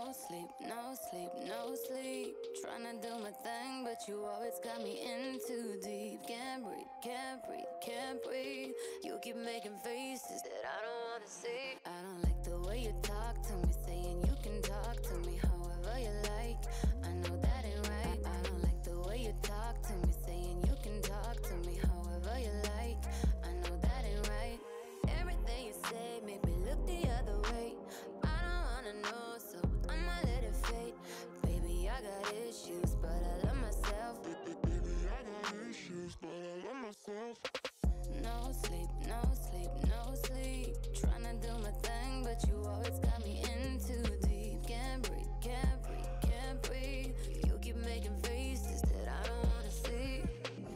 No sleep, no sleep, no sleep. Tryna do my thing, but you always got me in too deep. Can't breathe, can't breathe, can't breathe. You keep making faces that I don't wanna see. I don't like the way you talk to me, saying you can talk to me however you like. I know that ain't right. I don't like the way you talk to me, saying you can talk to me however you like. I know that ain't right. Everything you say make me look the other way. I don't wanna know, so I'ma let it fade. Baby, I got issues, but I love myself. Baby, I got issues, but I love myself. No sleep, no sleep, no sleep. Tryna do my thing, but you always got me in too deep. Can't breathe, can't breathe, can't breathe. You keep making faces that I don't wanna see.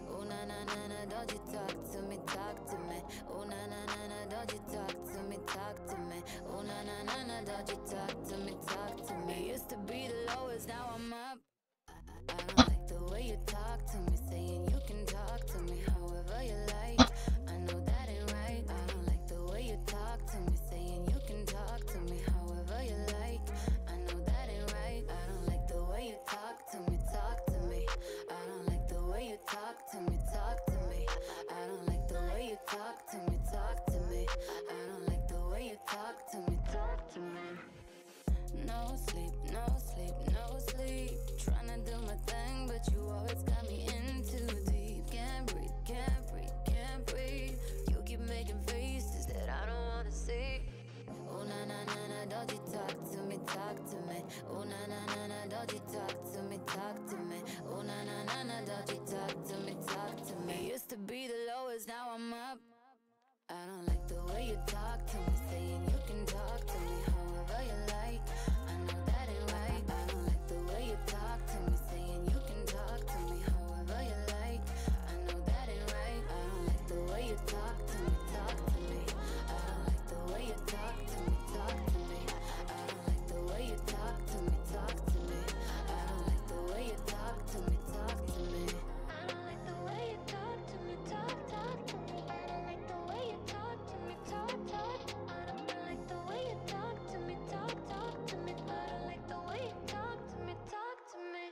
Oh na na na na, don't you talk to me, talk to me. Oh na na na na, don't you talk to me, talk to me. Oh na na na na, don't you talk to me, talk to me. Used to be the lowest, now I'm up. I don't like the way you talk to me, saying you can talk to me however you like. I know that ain't right. I don't like the way you talk to me, saying you can talk to me however you like. I know that ain't right. I don't like the way you talk to me, talk to me. I don't like the way you talk to me, talk to me. I don't like the way you talk to me, talk to me. I don't like the way you talk to me, talk to me. No sleep, no sleep, no sleep. Tryna do my thing, but you always got me in too deep. Can't breathe, can't breathe, can't breathe. You keep making faces that I don't wanna see. Oh na na na na, don't you talk to me, talk to me. Oh na na na na, don't you talk to me, talk to me. Oh na na na na, don't you talk to me, talk to me. Used to be the lowest, now I'm up. I don't like the way you talk to me, saying you can talk to me however you like. I know that ain't right. I don't like the way you talk to me, saying you can talk to me however you like. I know that ain't right. I don't like the way you talk to me, talk to me. I don't like the way you talk to me, talk to me. I don't like the way you talk to me, talk to me. I don't like the way you talk to me, talk to me. I don't like the way you talk to me, talk to me. I don't like the way you talk to me, talk. I don't like the way you talk to me, talk to me. I don't like the way you talk to me, talk to me.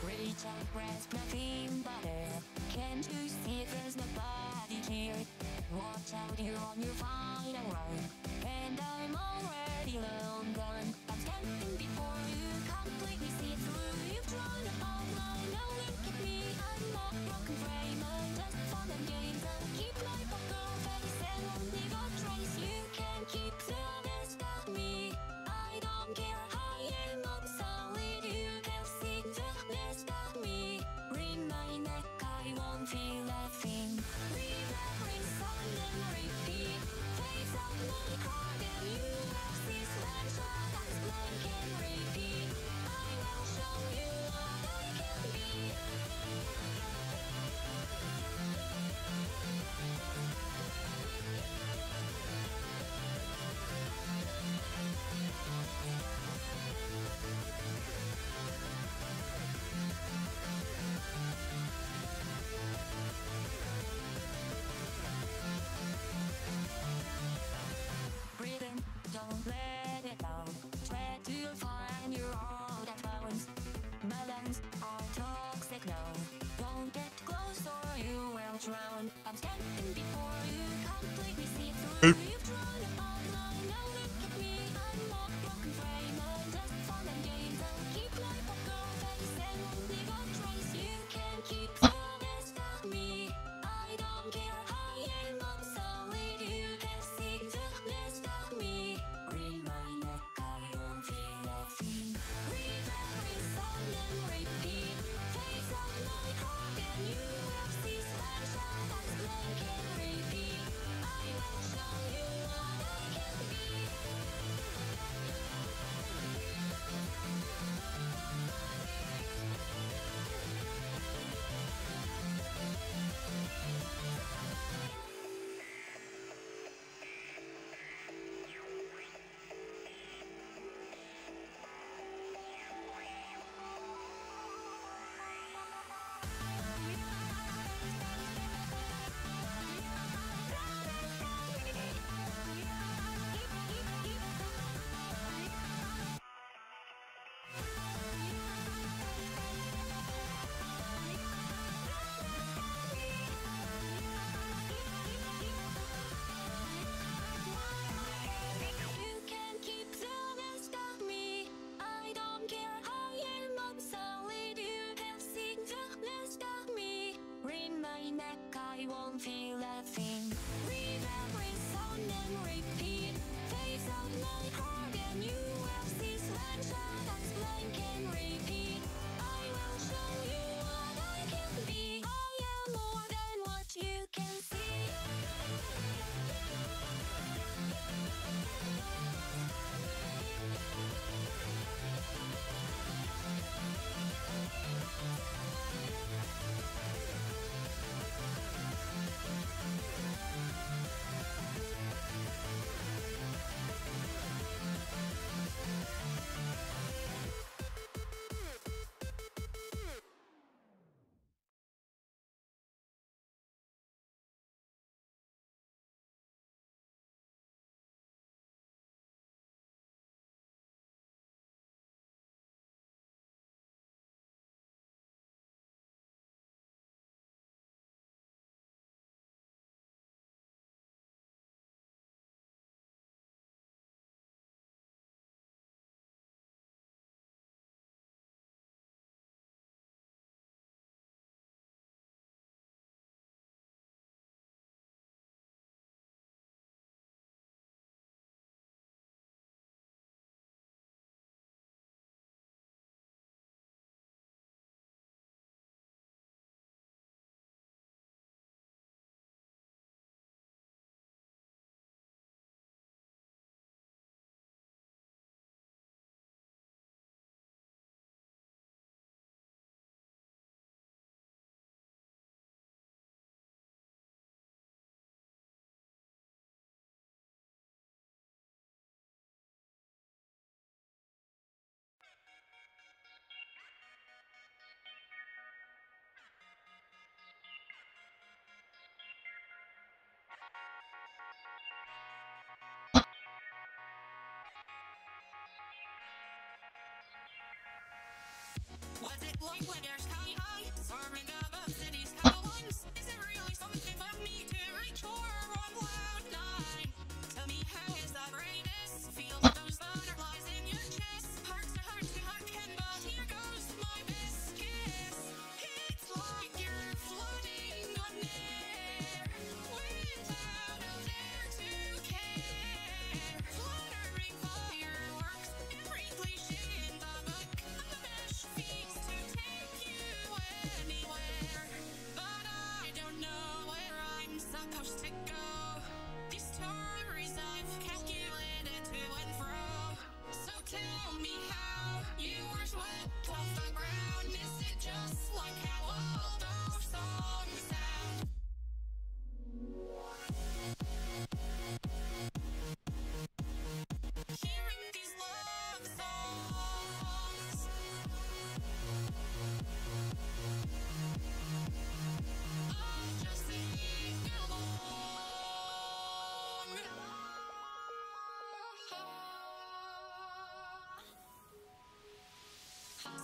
Reach out, grasp nothing butter. Can't you see there's nobody here? Watch out, you're on your final run, and I'm already long gone. I'm standing before you, completely see through. You've drawn a outline, no look at me. I'm not broken frame, I'm just fun and games. I'll keep my poker face and only go trace. You can keep the best of me. I don't care, I am obsolete. You can see the best of me. Ring my neck, I won't feel a thing. Remembering song and repeat. Face of my heart and you have this shot as blank and repeat. I will show you what I can be. Breathe in, don't let it out. Try to find your heart at balance. My lungs are toxic now. Don't get close or you will drown. I'm standing before you, completely see through. You've drawn a outline, now look at me. I'm not broken frame, I'm just fun and games. I'll keep my poker face and only go trace. You can keep the best of me. I don't care, I am obsolete. You can see the best of me. Ring my neck, I won't feel a thing. Remembering song and repeat. Face of my heart and you have this shot as blank and repeat. I will show you what I can be. You can keep the best of me. I don't care, I am obsolete. You can see the best of me. Ring my neck, I won't feel a thing. Remembering song and repeat. Face of my heart and you have this shot as blank and repeat. I will show you what I can be. I am more than what you can see. like when you're sky high, soaring above cities, skylines. Is it really something for me to reach for on cloud nine? Tell me how is that greatest? Feel those butterflies in your chest. Heart to heart can, but here goes my best kiss. It's like you're floating on air, without a dare to care. Fluttering fireworks, every cliche in the book. I'm the best feast to take you anywhere, but I don't know where I'm supposed to go. These stories I've calculated to and fro. So tell me how you were swept off the ground. Is it just like how all those songs sound? Hearing these love songs, I just sing along.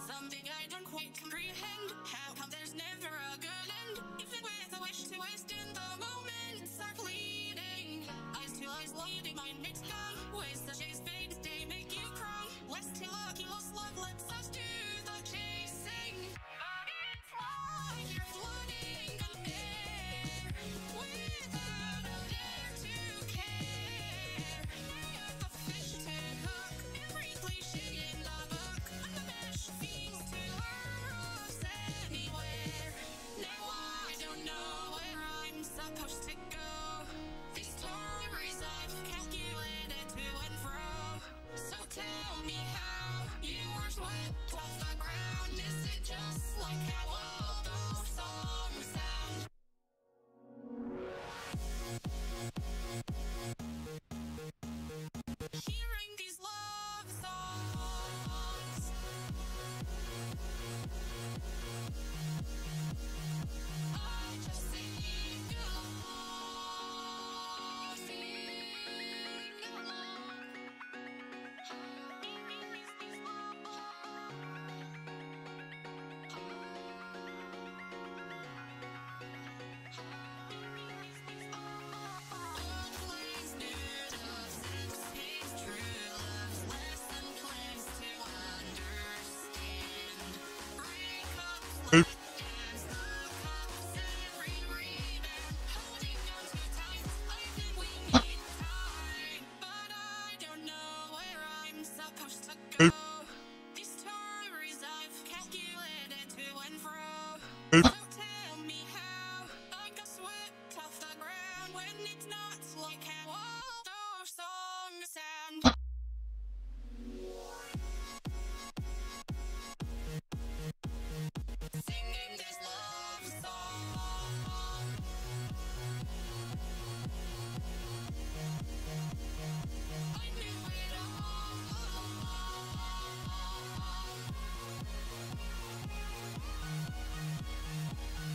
Something I don't quite comprehend. How come there's never a good end? Even with a wish to waste in the moments are fleeting. Eyes to eyes leading, mind makes gone. Ways the chase fades, day make you cry. Less till lucky, lost love lets us do the chasing. But it's like you're floating on air, without a dare to care. You're the fish to hook, every cliche in the book. I'm the best fiends to lure us anywhere. Now I don't know where I'm supposed to go. These stories I've calculated to and fro. So tell me how you were swept off the ground. Is it just like how all those songs sound? Hearing these love songs, I just sing along, sing along. Plans new of sex is true love's less than plans to understand. Breakups like as the cups every rebound. Holding on too tight, I think we need time. But I don't know where I'm supposed to go. These stories I've calculated to and fro. So tell me how I got swept off the ground when it's not like how all those songs sound. Singing this love song, I knew it all along.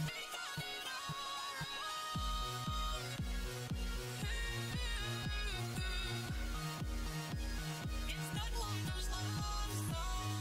They got it all wrong. It's not like those love songs.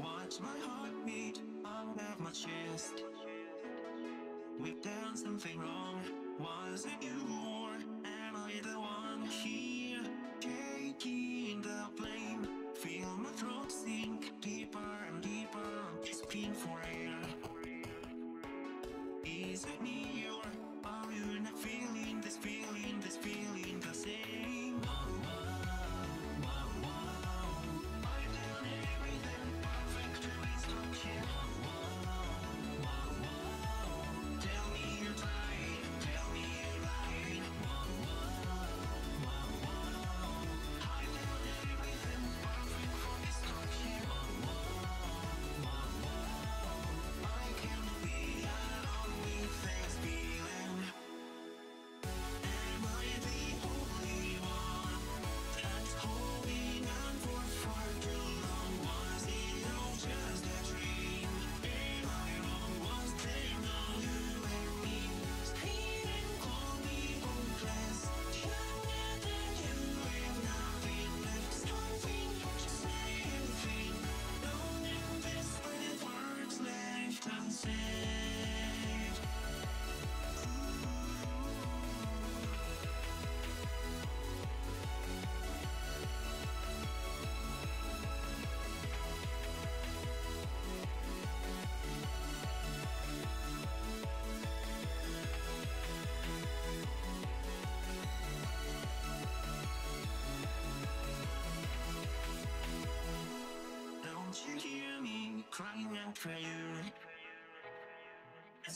Watch my heartbeat out of my chest. We've done something wrong. Was it you or am I the one here? Taking the blame. Feel my throat sink deeper and deeper. Spin for air. Is it me or are you in a fear?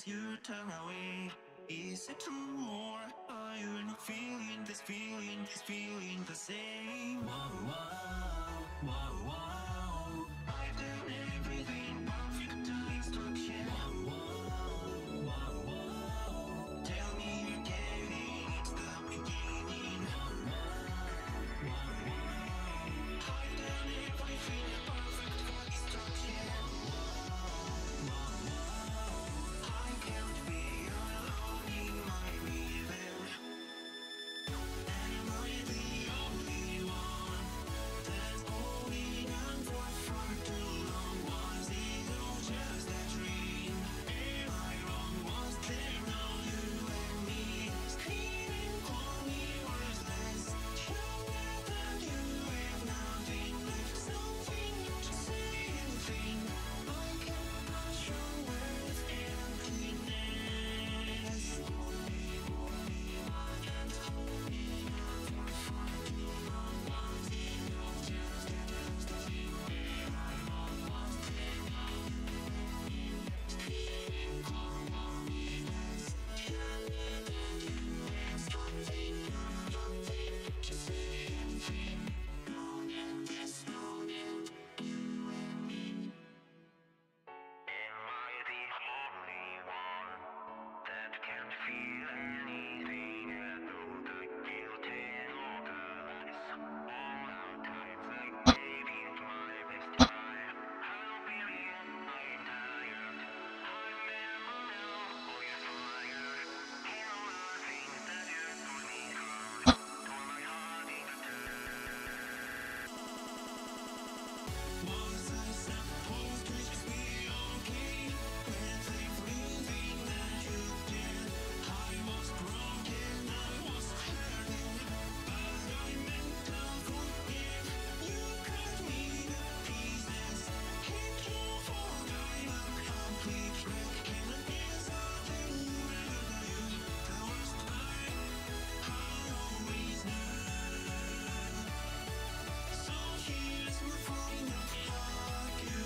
as you turn away. Is it true or are you not feeling this feeling the same? Wow, wow, wow, wow. I've done everything perfect to instruction. Wow, wow, wow, wow. Tell me you're getting it's the beginning. Wow, wow, wow, wow. I've done everything perfect for destruction. Wow, wow, wow. I can't be alone in my rhythm. Am I the only one that's holding on for far too long? Was it all just a dream? Am I wrong? Was there no you and me? Screaming, call me worthless. Stronger than you have nothing left. Something to say, anything. I can't control words emptiness. Am I the only one that can't feel anything at all? The guilt and all the lies, all our times I gave you my best try. I'll be real, I'm tired. I remember now all your fire. And all the things that you put me through. Tore my heart into two. Was I supposed to just be okay with everything that you did? I was broken, I was hurting, but I meant to forgive. You cut me to pieces, hit you for I'm a complete wreck. Can I be something better than you? The worst part, I always knew. So here's my final hug you.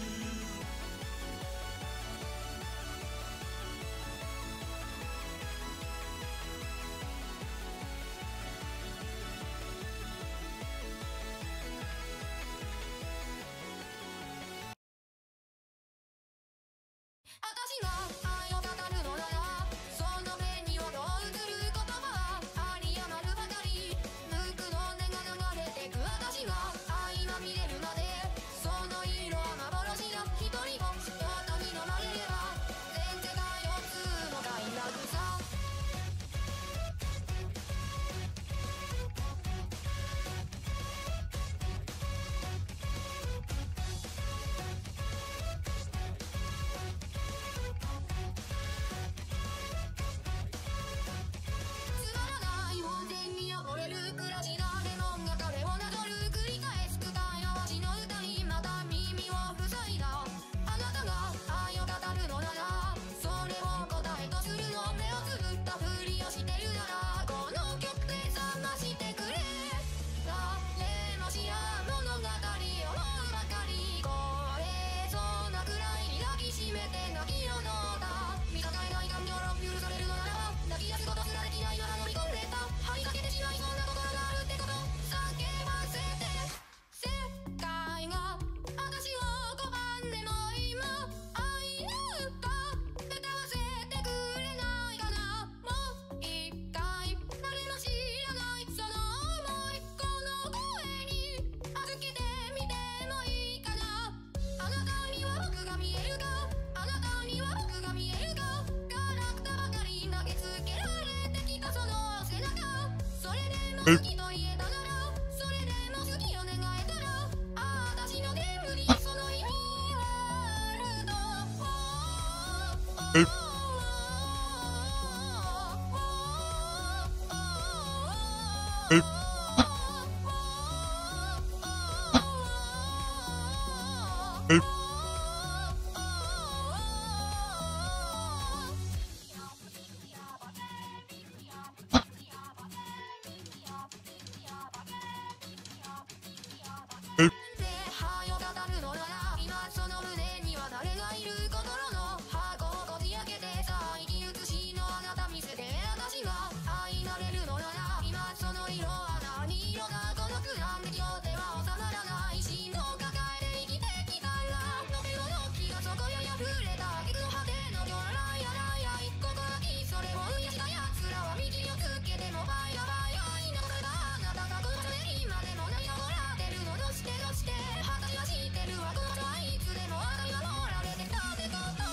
何色が孤独なんて今日では収まらない心臓抱えて生きてきたら飲めるの気がそこより溢れた結の果ての魚雷やらや一個がきそれを増やした奴らは右をつけてもバイヤバイヤいながらあなたがこの手で今でも何がもらってるのどうして果たしは知ってるわこの人はいつでもあなたに守られてたってこと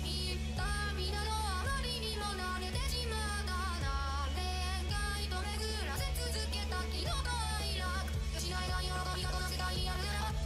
言った皆のあまりにも慣れてしまったな恋愛と巡らせ続けた昨日と愛楽失いない喜びがこなせたいあるならば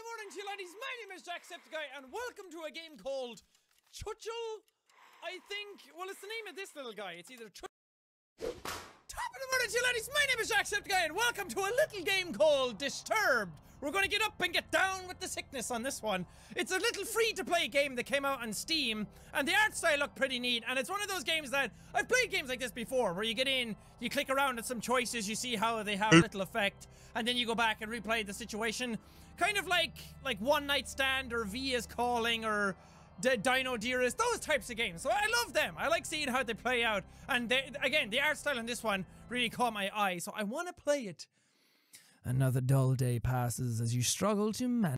the morning to you laddies, my name is Jacksepticeye and welcome to a game called Chuchel, I think. Well, it's the name of this little guy. It's either Top of the morning to you laddies, my name is Jacksepticeye and welcome to a little game called Disturbed. We're going to get up and get down with the sickness on this one. It's a little free-to-play game that came out on Steam, and the art style looked pretty neat, and it's one of those games that... I've played games like this before, where you get in, you click around at some choices, you see how they have little effect, and then you go back and replay the situation. Kind of like One Night Stand, or V is Calling, or Dino Dearest, those types of games. So I love them. I like seeing how they play out, and again, the art style in this one really caught my eye, so I want to play it. Another dull day passes as you struggle to manage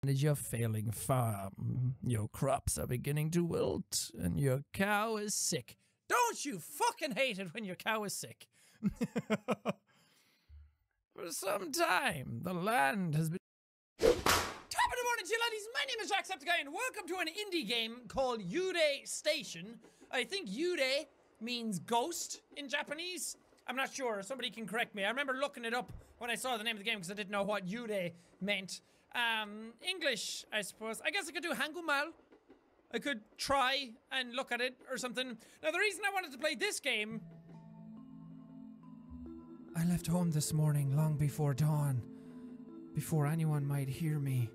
your failing farm. Your crops are beginning to wilt, and your cow is sick. Don't you fucking hate it when your cow is sick? For some time, the land has been... Top of the morning to you laddies, my name is Jacksepticeye and welcome to an indie game called Yude Station. I think Yude means ghost in Japanese. I'm not sure, somebody can correct me. I remember looking it up when I saw the name of the game because I didn't know what Yude meant. English, I suppose. I guess I could do Hangumal. I could try and look at it or something. Now the reason I wanted to play this game... I left home this morning long before dawn, before anyone might hear me.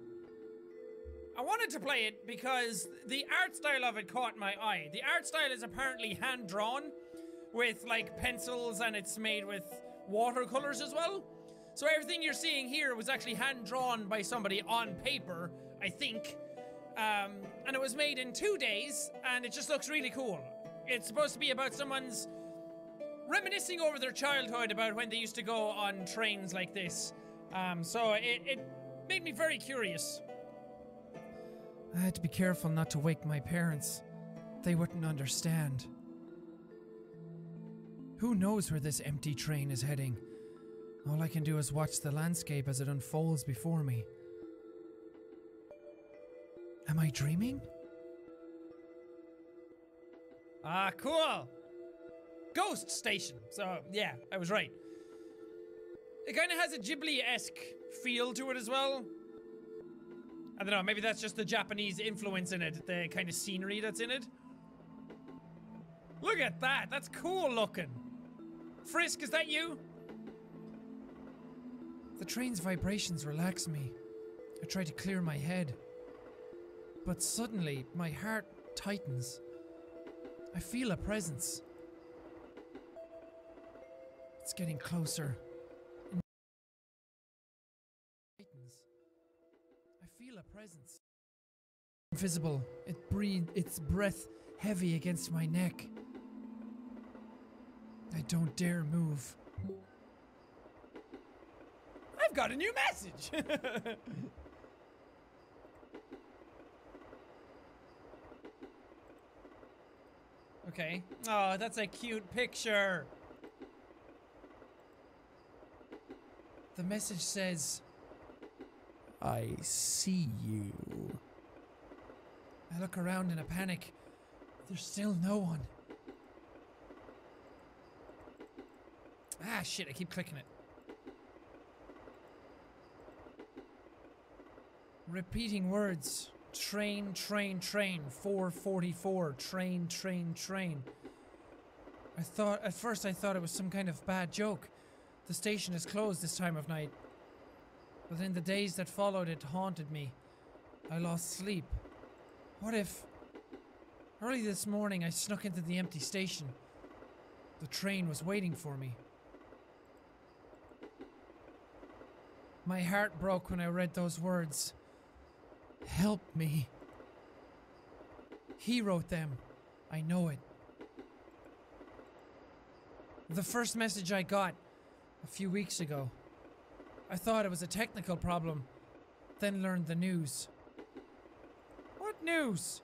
I wanted to play it because the art style of it caught my eye. The art style is apparently hand-drawn with like pencils, and it's made with watercolors as well. So everything you're seeing here was actually hand-drawn by somebody on paper, I think. And it was made in 2 days, and it just looks really cool. It's supposed to be about someone's reminiscing over their childhood about when they used to go on trains like this. So it made me very curious. I had to be careful not to wake my parents. They wouldn't understand. Who knows where this empty train is heading? All I can do is watch the landscape as it unfolds before me. Am I dreaming? Ah, cool! Ghost Station. So, yeah, I was right. It kind of has a Ghibli-esque feel to it as well. I don't know, maybe that's just the Japanese influence in it, the kind of scenery that's in it. Look at that, that's cool looking. Frisk, is that you? The train's vibrations relax me. I try to clear my head. But suddenly, my heart tightens. I feel a presence. It's getting closer. I feel a presence. Invisible. It breathed its breath heavy against my neck. I don't dare move. I've got a new message! Okay. Oh, that's a cute picture. The message says, I see you. I look around in a panic. There's still no one. Ah, shit, I keep clicking it. Repeating words. Train, train, train. 444. Train, train, train. At first I thought it was some kind of bad joke. The station is closed this time of night. But in the days that followed, it haunted me. I lost sleep. What if... Early this morning, I snuck into the empty station. The train was waiting for me. My heart broke when I read those words. Help me. He wrote them. I know it. The first message I got a few weeks ago. I thought it was a technical problem, then learned the news. What news?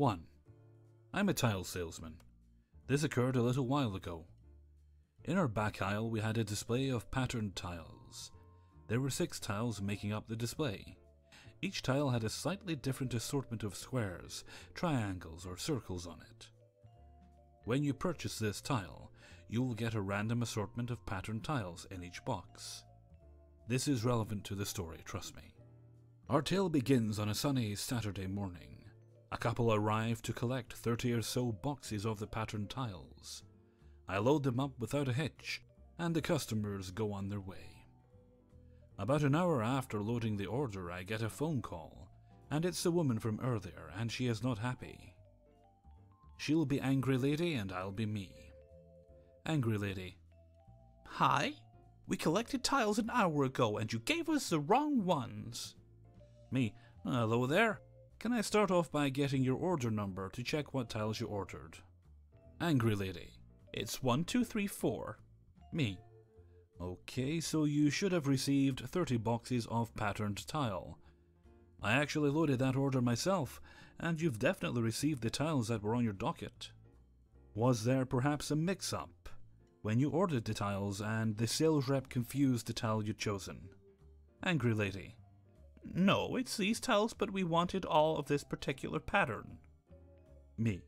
1. I'm a tile salesman. This occurred a little while ago. In our back aisle we had a display of patterned tiles. There were 6 tiles making up the display. Each tile had a slightly different assortment of squares, triangles, or circles on it. When you purchase this tile, you will get a random assortment of patterned tiles in each box. This is relevant to the story, trust me. Our tale begins on a sunny Saturday morning. A couple arrive to collect 30 or so boxes of the patterned tiles. I load them up without a hitch, and the customers go on their way. About an hour after loading the order, I get a phone call, and it's the woman from earlier, and she is not happy. She'll be Angry Lady, and I'll be me. Angry Lady: Hi, we collected tiles an hour ago, and you gave us the wrong ones. Me: Hello there. Can I start off by getting your order number to check what tiles you ordered? Angry Lady: It's 1234. Me: Okay, so you should have received 30 boxes of patterned tile. I actually loaded that order myself, and you've definitely received the tiles that were on your docket. Was there perhaps a mix-up when you ordered the tiles and the sales rep confused the tile you'd chosen? Angry Lady: No, it's these tiles, but we wanted all of this particular pattern. Me: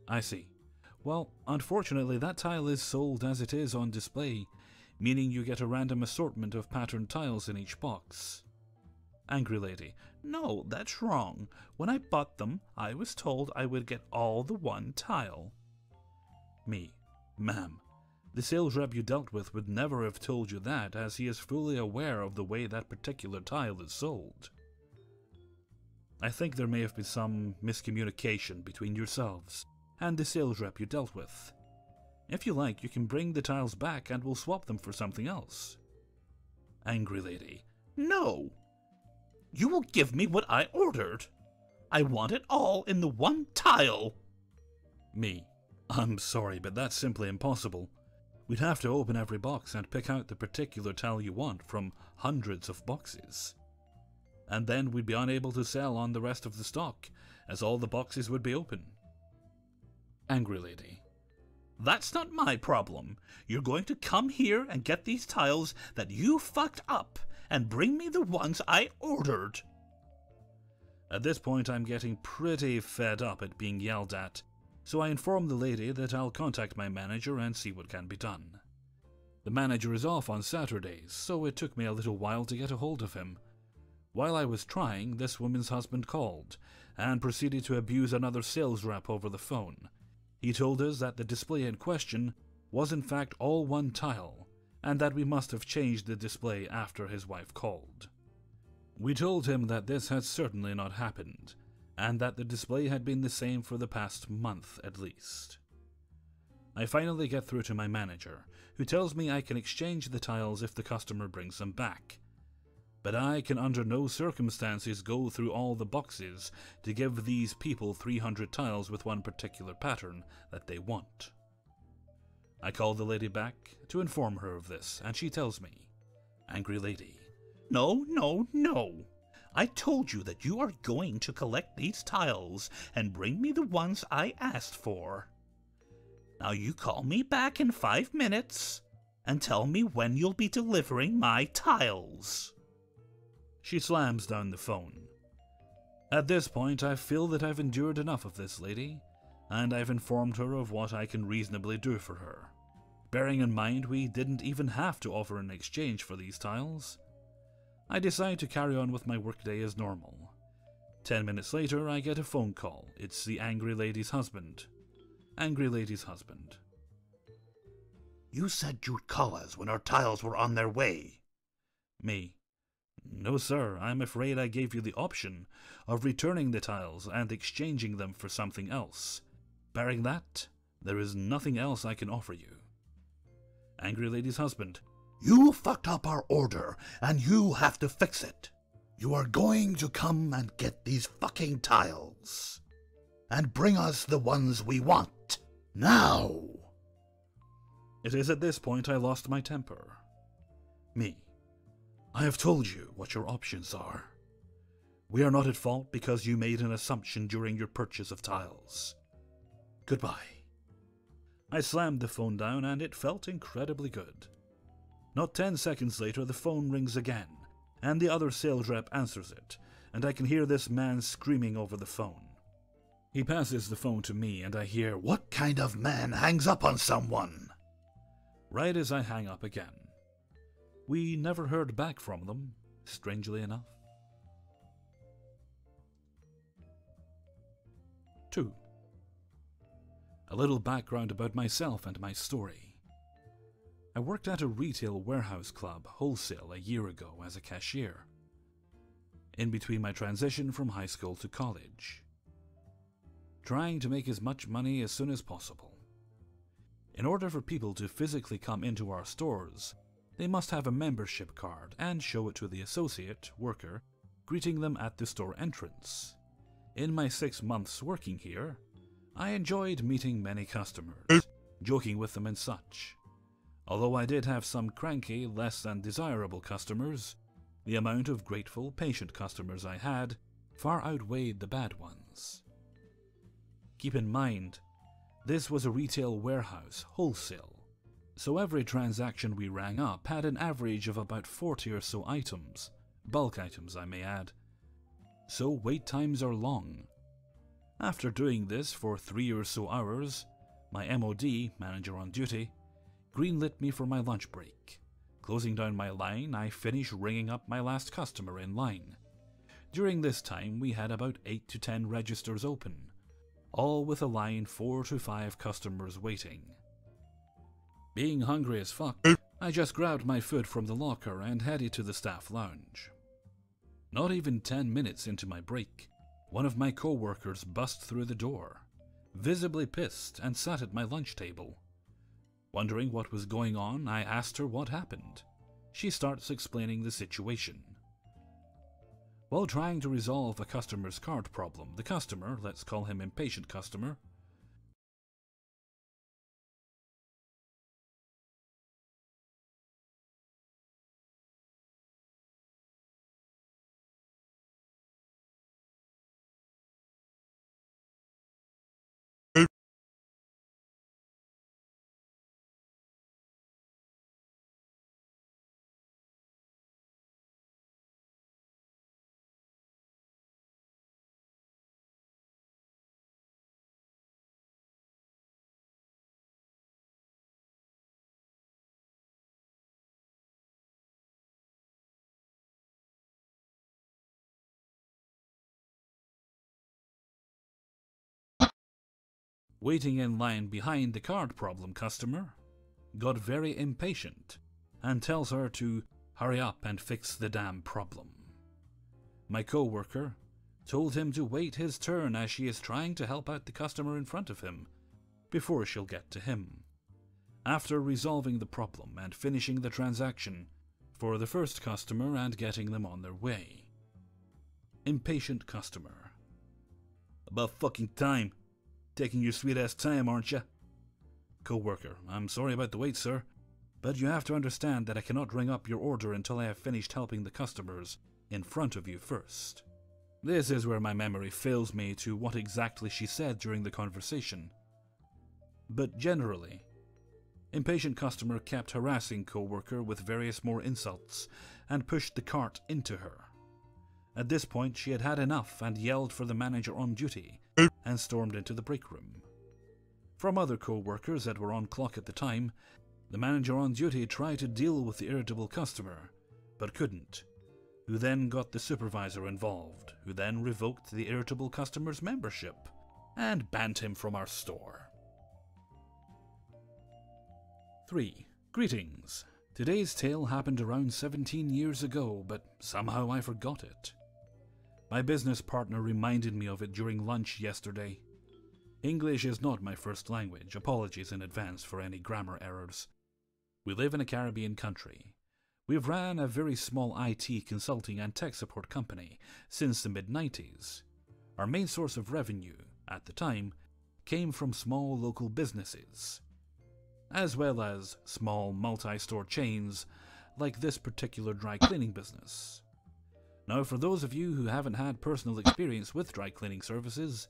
I see. Well, unfortunately that tile is sold as it is on display, meaning you get a random assortment of patterned tiles in each box. Angry Lady: No, that's wrong. When I bought them, I was told I would get all the one tile. Me: Ma'am, the sales rep you dealt with would never have told you that, as he is fully aware of the way that particular tile is sold. I think there may have been some miscommunication between yourselves and the sales rep you dealt with. If you like, you can bring the tiles back and we'll swap them for something else. Angry Lady: No! You will give me what I ordered. I want it all in the one tile. Me: I'm sorry, but that's simply impossible. We'd have to open every box and pick out the particular tile you want from hundreds of boxes. And then we'd be unable to sell on the rest of the stock, as all the boxes would be open. Angry Lady: That's not my problem. You're going to come here and get these tiles that you fucked up and bring me the ones I ordered. At this point I'm getting pretty fed up at being yelled at, so I inform the lady that I'll contact my manager and see what can be done. The manager is off on Saturdays, so it took me a little while to get a hold of him. While I was trying, this woman's husband called, and proceeded to abuse another sales rep over the phone. He told us that the display in question was in fact all one tile, and that we must have changed the display after his wife called. We told him that this had certainly not happened, and that the display had been the same for the past month at least. I finally get through to my manager, who tells me I can exchange the tiles if the customer brings them back. But I can under no circumstances go through all the boxes to give these people 300 tiles with one particular pattern that they want. I call the lady back to inform her of this, and she tells me, Angry Lady: No, no, no. I told you that you are going to collect these tiles and bring me the ones I asked for. Now you call me back in 5 minutes and tell me when you'll be delivering my tiles. She slams down the phone. At this point, I feel that I've endured enough of this lady, and I've informed her of what I can reasonably do for her. Bearing in mind we didn't even have to offer an exchange for these tiles, I decide to carry on with my workday as normal. 10 minutes later, I get a phone call. It's the Angry Lady's husband. Angry Lady's husband: You said you'd call us when our tiles were on their way. Me: No, sir, I'm afraid I gave you the option of returning the tiles and exchanging them for something else. Barring that, there is nothing else I can offer you. Angry Lady's husband: You fucked up our order, and you have to fix it. You are going to come and get these fucking tiles, and bring us the ones we want. Now! It is at this point I lost my temper. Me: I have told you what your options are. We are not at fault because you made an assumption during your purchase of tiles. Goodbye. I slammed the phone down and it felt incredibly good. Not 10 seconds later, the phone rings again, and the other sales rep answers it, and I can hear this man screaming over the phone. He passes the phone to me and I hear, What kind of man hangs up on someone? Right as I hang up again. We never heard back from them, strangely enough. 2. A little background about myself and my story. I worked at a retail warehouse club wholesale a year ago as a cashier, in between my transition from high school to college, trying to make as much money as soon as possible. In order for people to physically come into our stores, they must have a membership card and show it to the associate worker greeting them at the store entrance. In my 6 months working here, I enjoyed meeting many customers, joking with them and such. Although I did have some cranky, less than desirable customers, the amount of grateful, patient customers I had far outweighed the bad ones. Keep in mind, this was a retail warehouse, wholesale, so every transaction we rang up had an average of about 40 or so items, bulk items I may add, so wait times are long. After doing this for 3 or so hours, my MOD, manager on duty, greenlit me for my lunch break. Closing down my line, I finished ringing up my last customer in line. During this time, we had about 8 to 10 registers open, all with a line 4 to 5 customers waiting. Being hungry as fuck, I just grabbed my food from the locker and headed to the staff lounge. Not even 10 minutes into my break, one of my co-workers bust through the door, visibly pissed, and sat at my lunch table. Wondering what was going on, I asked her what happened. She starts explaining the situation. While trying to resolve a customer's card problem, the customer, let's call him impatient customer, waiting in line behind the card problem customer, got very impatient and tells her to hurry up and fix the damn problem. My co-worker told him to wait his turn as she is trying to help out the customer in front of him before she'll get to him. After resolving the problem and finishing the transaction for the first customer and getting them on their way. Impatient customer. About fucking time. Taking your sweet-ass time, aren't ya? Co-worker, I'm sorry about the wait, sir, but you have to understand that I cannot ring up your order until I have finished helping the customers in front of you first. This is where my memory fails me to what exactly she said during the conversation. But generally, impatient customer kept harassing co-worker with various more insults and pushed the cart into her. At this point, she had had enough and yelled for the manager on duty and stormed into the break room. From other co-workers that were on clock at the time, the manager on duty tried to deal with the irritable customer, but couldn't, who then got the supervisor involved, who then revoked the irritable customer's membership and banned him from our store. 3. Greetings. Today's tale happened around 17 years ago, but somehow I forgot it. My business partner reminded me of it during lunch yesterday. English is not my first language, apologies in advance for any grammar errors. We live in a Caribbean country. We've ran a very small IT consulting and tech support company since the mid-90s. Our main source of revenue, at the time, came from small local businesses, as well as small multi-store chains like this particular dry cleaning business. Now, for those of you who haven't had personal experience with dry cleaning services,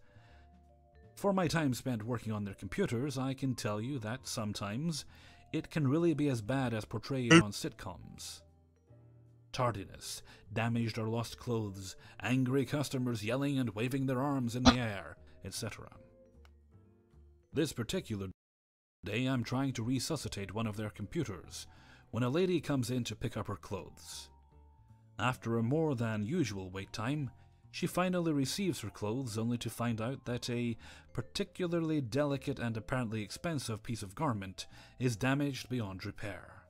for my time spent working on their computers, I can tell you that sometimes it can really be as bad as portrayed on sitcoms. Tardiness, damaged or lost clothes, angry customers yelling and waving their arms in the air, etc. This particular day I'm trying to resuscitate one of their computers when a lady comes in to pick up her clothes. After a more than usual wait time, she finally receives her clothes only to find out that a particularly delicate and apparently expensive piece of garment is damaged beyond repair.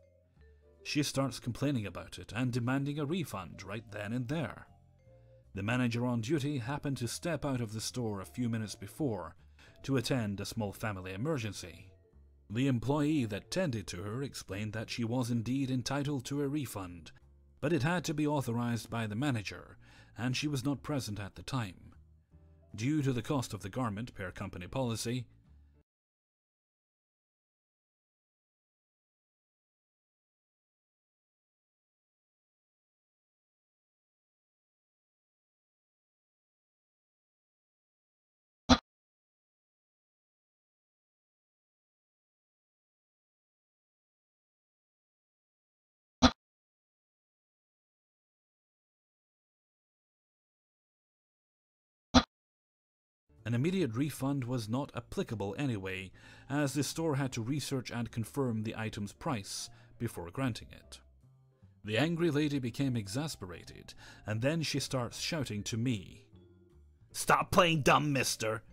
She starts complaining about it and demanding a refund right then and there. The manager on duty happened to step out of the store a few minutes before to attend a small family emergency. The employee that tended to her explained that she was indeed entitled to a refund, but it had to be authorized by the manager, and she was not present at the time. Due to the cost of the garment per company policy, an immediate refund was not applicable anyway, as the store had to research and confirm the item's price before granting it. The angry lady became exasperated, and then she starts shouting to me. Stop playing dumb, mister.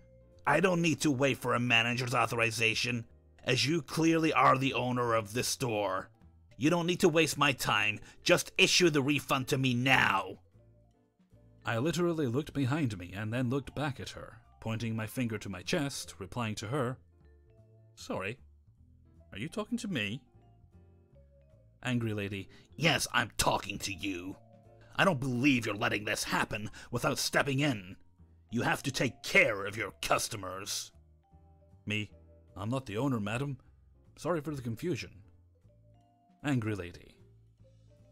I don't need to wait for a manager's authorization, as you clearly are the owner of this store. You don't need to waste my time. Just issue the refund to me now. I literally looked behind me and then looked back at her, pointing my finger to my chest, replying to her, "Sorry, are you talking to me?" Angry lady, Yes, I'm talking to you. I don't believe you're letting this happen without stepping in. You have to take care of your customers. Me, I'm not the owner, madam. Sorry for the confusion. Angry lady,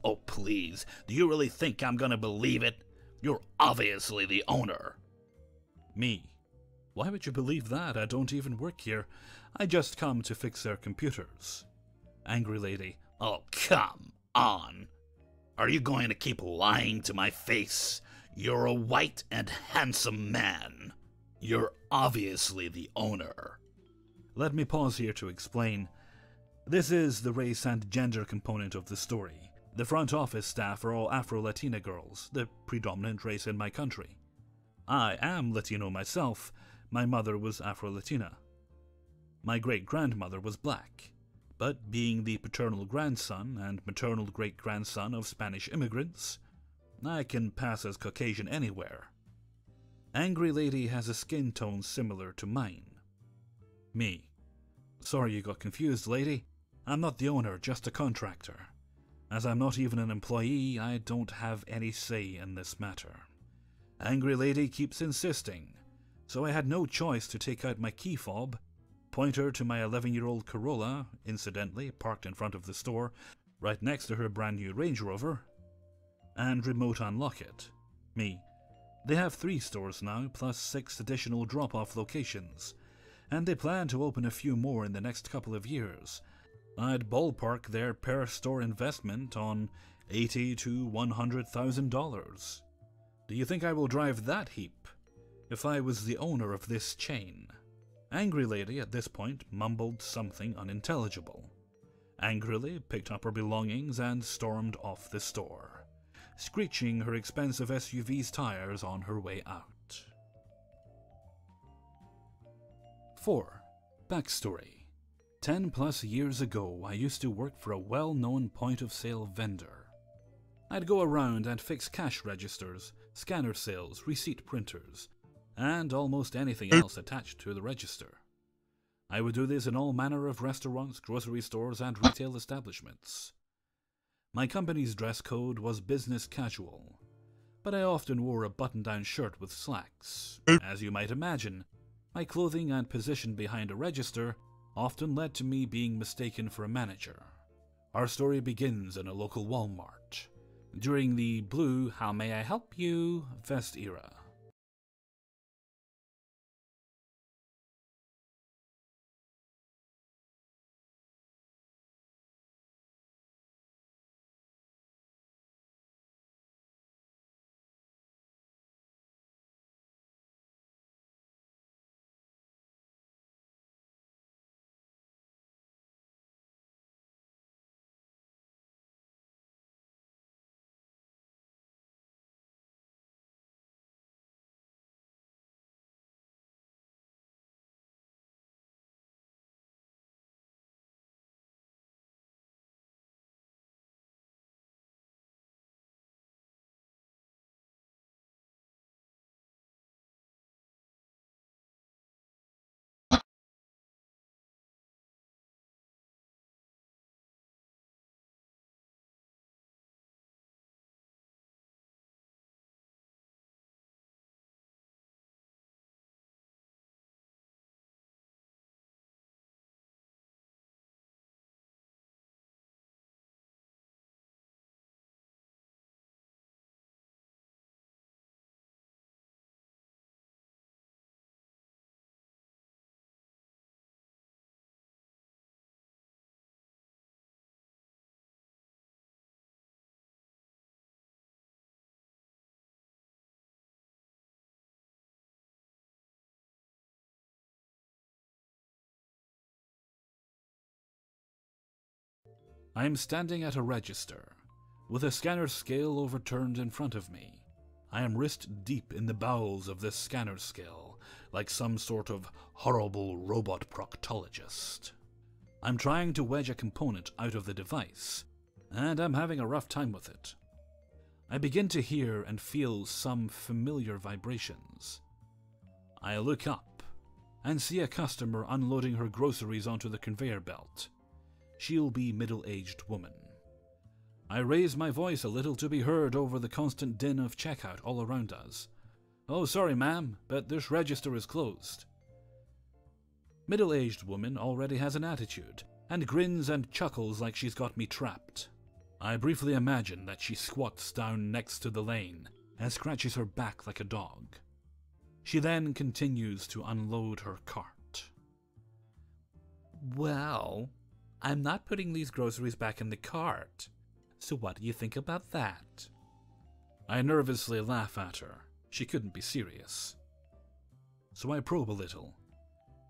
Oh, please, do you really think I'm gonna believe it? You're obviously the owner. me, why would you believe that? I don't even work here. I just come to fix their computers. Angry lady, Oh, come on. Are you going to keep lying to my face? You're a white and handsome man. You're obviously the owner. let me pause here to explain. This is the race and gender component of the story. The front office staff are all Afro-Latina girls, the predominant race in my country. I am Latino myself. My mother was Afro-Latina. My great-grandmother was black, but being the paternal grandson and maternal great-grandson of Spanish immigrants, I can pass as Caucasian anywhere. Angry lady has a skin tone similar to mine. Me. Sorry you got confused, lady. I'm not the owner, just a contractor. As I'm not even an employee, I don't have any say in this matter. Angry lady keeps insisting, so I had no choice to take out my key fob, point her to my 11-year-old Corolla, incidentally parked in front of the store, right next to her brand new Range Rover, and remote unlock it. Me. They have 3 stores now, plus 6 additional drop-off locations, and they plan to open a few more in the next couple of years. I'd ballpark their per-store investment on $80,000 to $100,000. Do you think I will drive that heap if I was the owner of this chain? Angry lady at this point mumbled something unintelligible, angrily picked up her belongings and stormed off the store, screeching her expensive SUV's tires on her way out. 4. Backstory. 10 plus years ago, I used to work for a well-known point-of-sale vendor. I'd go around and fix cash registers, scanner sales, receipt printers, and almost anything else attached to the register. I would do this in all manner of restaurants, grocery stores, and retail establishments. My company's dress code was business casual, but I often wore a button-down shirt with slacks. As you might imagine, my clothing and position behind a register often led to me being mistaken for a manager. Our story begins in a local Walmart. during the blue "How may I help you" vest era. I am standing at a register, with a scanner scale overturned in front of me. I am wrist deep in the bowels of this scanner scale, like some sort of horrible robot proctologist. I'm trying to wedge a component out of the device, and I'm having a rough time with it. I begin to hear and feel some familiar vibrations. I look up and see a customer unloading her groceries onto the conveyor belt. She'll be a middle-aged woman. I raise my voice a little to be heard over the constant din of checkout all around us. "Oh, sorry, ma'am, but this register is closed." Middle-aged woman already has an attitude, and grins and chuckles like she's got me trapped. I briefly imagine that she squats down next to the lane and scratches her back like a dog. She then continues to unload her cart. "Well, I'm not putting these groceries back in the cart, so what do you think about that?" I nervously laugh at her. She couldn't be serious. So I probe a little.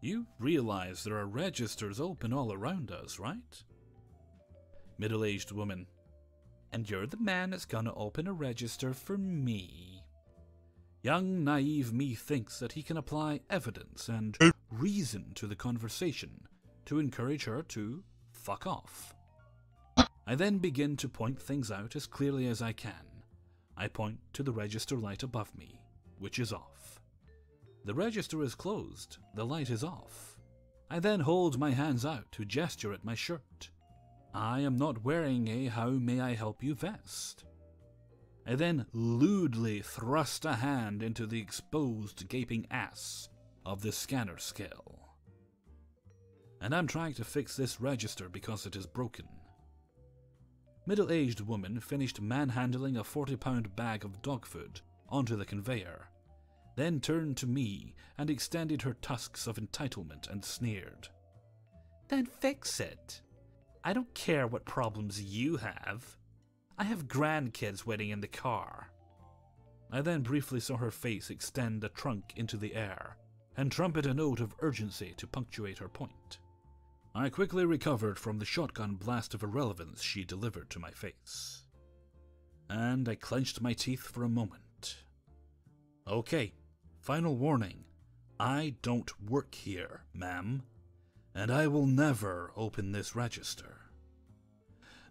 "You realize there are registers open all around us, right?" Middle-aged woman: "And you're the man that's gonna open a register for me." Young, naive me thinks that he can apply evidence and reason to the conversation to encourage her to fuck off. I then begin to point things out as clearly as I can. I point to the register light above me, which is off. The register is closed, the light is off. I then hold my hands out to gesture at my shirt. I am not wearing a "How may I help you" vest. I then lewdly thrust a hand into the exposed, gaping ass of the scanner scale. And I'm trying to fix this register because it is broken. Middle-aged woman finished manhandling a 40-pound bag of dog food onto the conveyor, then turned to me and extended her tusks of entitlement and sneered. "Then fix it. I don't care what problems you have. I have grandkids waiting in the car." I then briefly saw her face extend a trunk into the air and trumpet a note of urgency to punctuate her point. I quickly recovered from the shotgun blast of irrelevance she delivered to my face. And I clenched my teeth for a moment. "Okay, final warning. I don't work here, ma'am, and I will never open this register."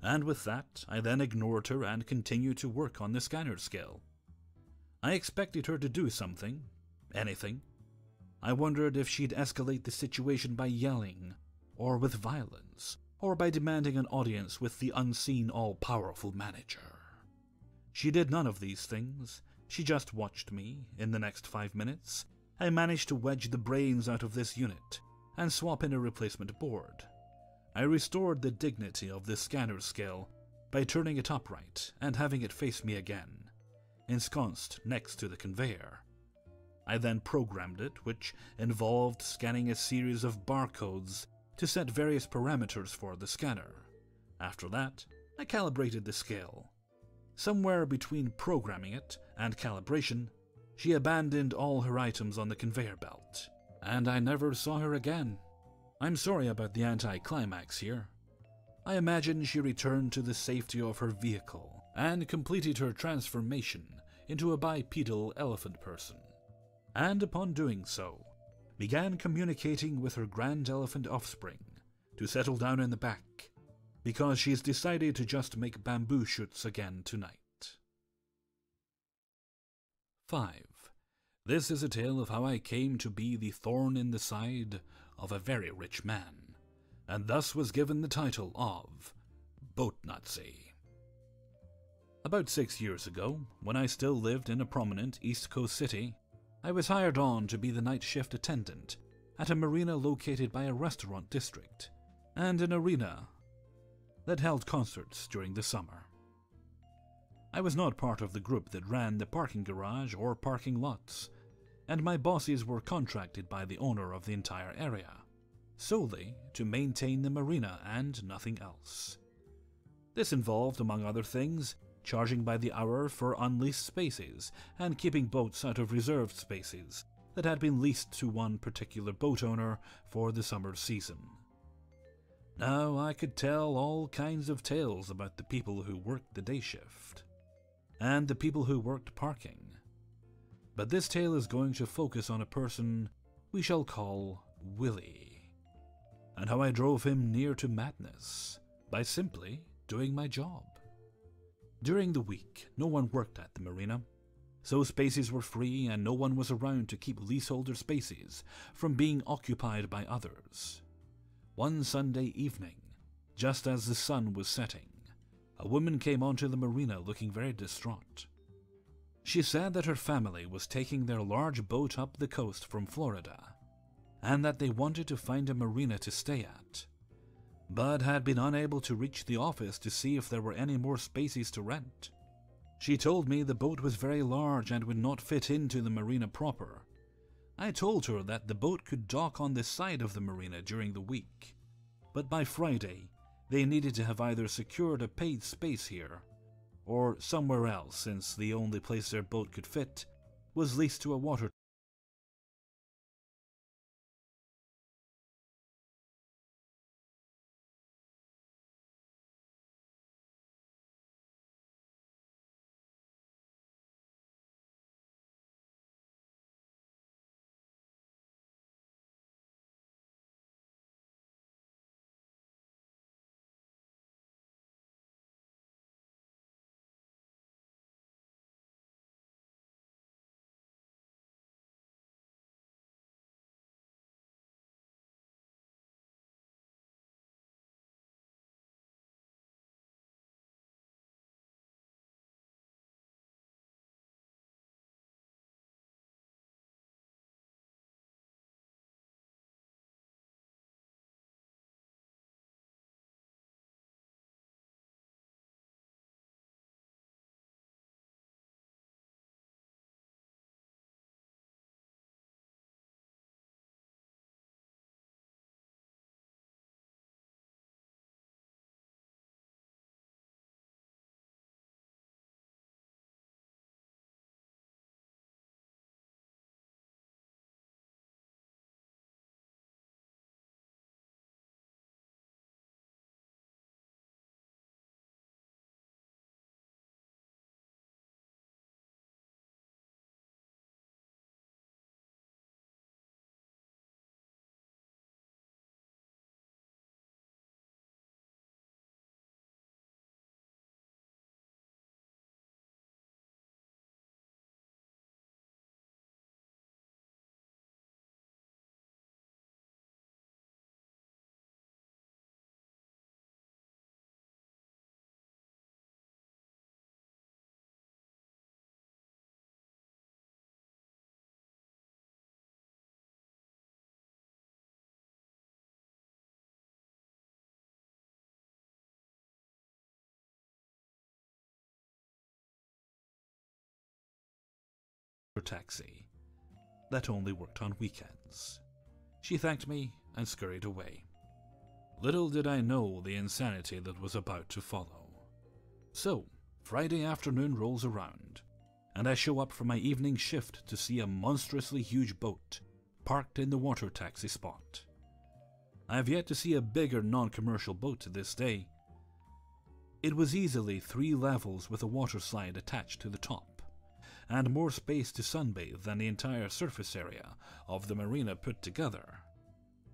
And with that, I then ignored her and continued to work on the scanner scale. I expected her to do something, anything. I wondered if she'd escalate the situation by yelling, or with violence, or by demanding an audience with the unseen all-powerful manager. She did none of these things. She just watched me. In the next 5 minutes, I managed to wedge the brains out of this unit and swap in a replacement board. I restored the dignity of the scanner scale by turning it upright and having it face me again, ensconced next to the conveyor. I then programmed it, which involved scanning a series of barcodes to set various parameters for the scanner. After that, I calibrated the scale. Somewhere between programming it and calibration, she abandoned all her items on the conveyor belt, and I never saw her again. I'm sorry about the anticlimax here. I imagine she returned to the safety of her vehicle and completed her transformation into a bipedal elephant person, and upon doing so, began communicating with her grand elephant offspring to settle down in the back, because she's decided to just make bamboo shoots again tonight. 5. This is a tale of how I came to be the thorn in the side of a very rich man, and thus was given the title of Boat Nazi. About 6 years ago, when I still lived in a prominent East Coast city, I was hired on to be the night shift attendant at a marina located by a restaurant district and an arena that held concerts during the summer. I was not part of the group that ran the parking garage or parking lots, and my bosses were contracted by the owner of the entire area, solely to maintain the marina and nothing else. This involved, among other things, charging by the hour for unleased spaces and keeping boats out of reserved spaces that had been leased to one particular boat owner for the summer season. Now, I could tell all kinds of tales about the people who worked the day shift, and the people who worked parking. But this tale is going to focus on a person we shall call Willie, and how I drove him near to madness by simply doing my job. During the week, no one worked at the marina, so spaces were free and no one was around to keep leaseholder spaces from being occupied by others. One Sunday evening, just as the sun was setting, a woman came onto the marina looking very distraught. She said that her family was taking their large boat up the coast from Florida, and that they wanted to find a marina to stay at, but had been unable to reach the office to see if there were any more spaces to rent. She told me the boat was very large and would not fit into the marina proper. I told her that the boat could dock on the side of the marina during the week, but by Friday they needed to have either secured a paid space here or somewhere else, since the only place their boat could fit was leased to a water taxi that only worked on weekends. She thanked me and scurried away. Little did I know the insanity that was about to follow. So, Friday afternoon rolls around, and I show up for my evening shift to see a monstrously huge boat parked in the water taxi spot. I have yet to see a bigger non-commercial boat to this day. It was easily 3 levels with a water slide attached to the top, and more space to sunbathe than the entire surface area of the marina put together.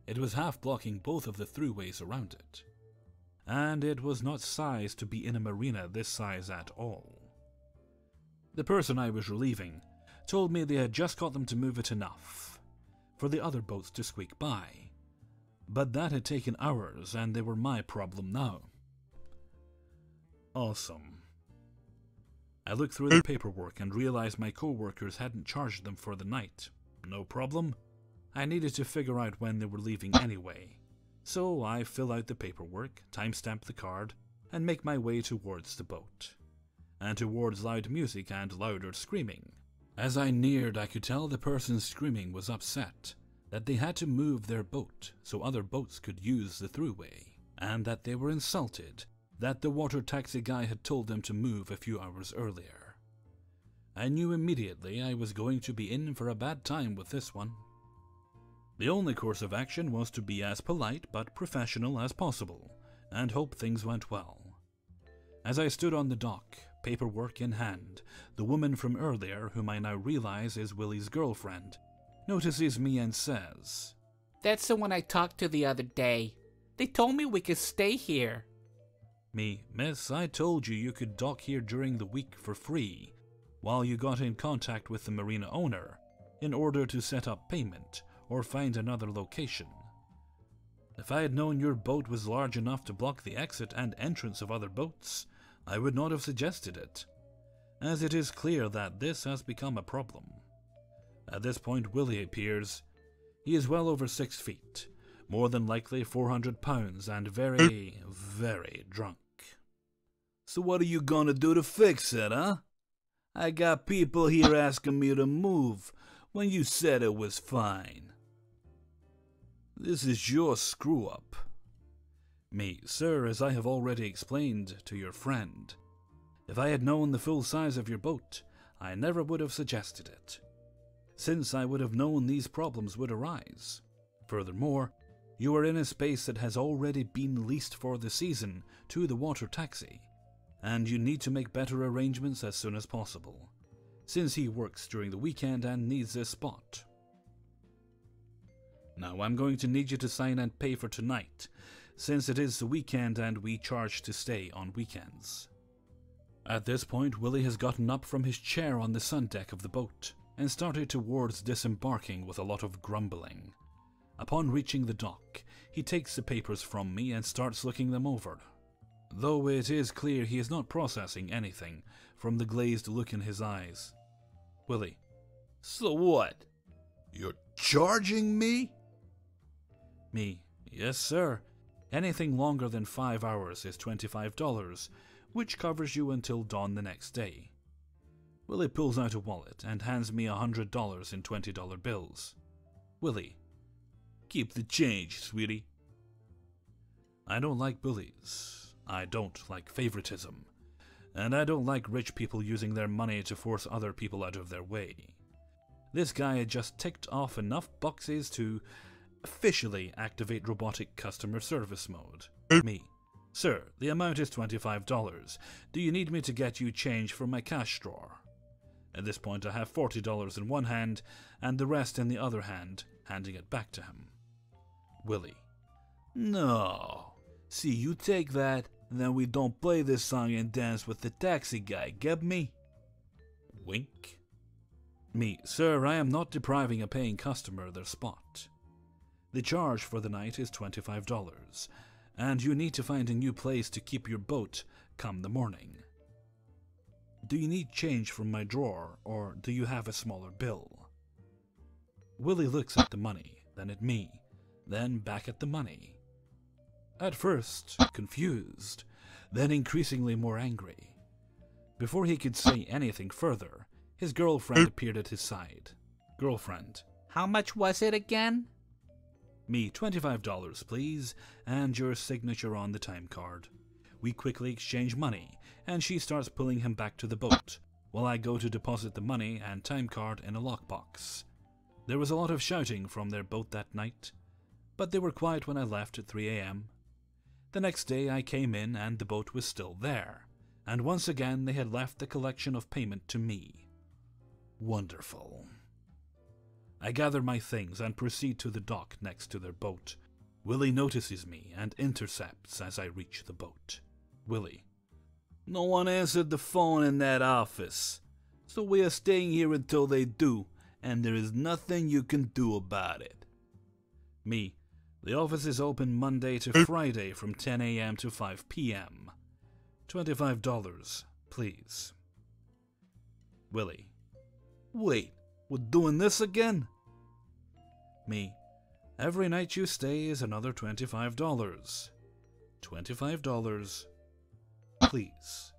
It was half blocking both of the throughways around it, and it was not sized to be in a marina this size at all. The person I was relieving told me they had just got them to move it enough for the other boats to squeak by, but that had taken hours and they were my problem now. Awesome. I looked through the paperwork and realized my co-workers hadn't charged them for the night. No problem. I needed to figure out when they were leaving anyway, so I fill out the paperwork, timestamp the card, and make my way towards the boat, and towards loud music and louder screaming. As I neared, I could tell the person screaming was upset that they had to move their boat so other boats could use the throughway, and that they were insulted that the water taxi guy had told them to move a few hours earlier. I knew immediately I was going to be in for a bad time with this one. The only course of action was to be as polite but professional as possible, and hope things went well. As I stood on the dock, paperwork in hand, the woman from earlier, whom I now realize is Willie's girlfriend, notices me and says, "That's the one I talked to the other day. They told me we could stay here." Me, "Miss, I told you you could dock here during the week for free, while you got in contact with the marina owner, in order to set up payment, or find another location. If I had known your boat was large enough to block the exit and entrance of other boats, I would not have suggested it, as it is clear that this has become a problem." At this point Willie appears. He is well over 6 feet, more than likely 400 pounds, and very, very drunk. "So what are you gonna do to fix it, huh? I got people here asking me to move when you said it was fine." "This is your screw-up." Me, "Sir, as I have already explained to your friend, if I had known the full size of your boat, I never would have suggested it, since I would have known these problems would arise. Furthermore, you are in a space that has already been leased for the season to the water taxi, and you need to make better arrangements as soon as possible, since he works during the weekend and needs this spot. Now I'm going to need you to sign and pay for tonight, since it is the weekend and we charge to stay on weekends." At this point, Willie has gotten up from his chair on the sun deck of the boat and started towards disembarking with a lot of grumbling. Upon reaching the dock, he takes the papers from me and starts looking them over, though it is clear he is not processing anything from the glazed look in his eyes. Willie, "So what? You're charging me?" Me, "Yes, sir. Anything longer than 5 hours is $25, which covers you until dawn the next day." Willie pulls out a wallet and hands me $100 in $20 bills. Willie, "Keep the change, sweetie." I don't like bullies. I don't like favoritism. And I don't like rich people using their money to force other people out of their way. This guy had just ticked off enough boxes to officially activate robotic customer service mode. Me, "Sir, the amount is $25. Do you need me to get you change from my cash drawer?" At this point I have $40 in one hand and the rest in the other hand, handing it back to him. Willie, "No. See, you take that, then we don't play this song and dance with the taxi guy, get me?" Wink. Me, "Sir, I am not depriving a paying customer their spot. The charge for the night is $25, and you need to find a new place to keep your boat come the morning. Do you need change from my drawer, or do you have a smaller bill?" Willie looks at the money, then at me, then back at the money. At first, confused, then increasingly more angry. Before he could say anything further, His girlfriend appeared at his side. Girlfriend. How much was it again? Me, $25, please, and your signature on the time card. We quickly exchange money, and she starts pulling him back to the boat, while I go to deposit the money and time card in a lockbox. There was a lot of shouting from their boat that night, but they were quiet when I left at 3 a.m. The next day I came in and the boat was still there, and once again they had left the collection of payment to me. Wonderful. I gather my things and proceed to the dock next to their boat. Willie notices me and intercepts as I reach the boat. Willie. No one answered the phone in that office, so we are staying here until they do, and there is nothing you can do about it. Me. The office is open Monday to Friday from 10 a.m. to 5 p.m. $25, please. Willie. Wait, we're doing this again? Me. Every night you stay is another $25. $25, please.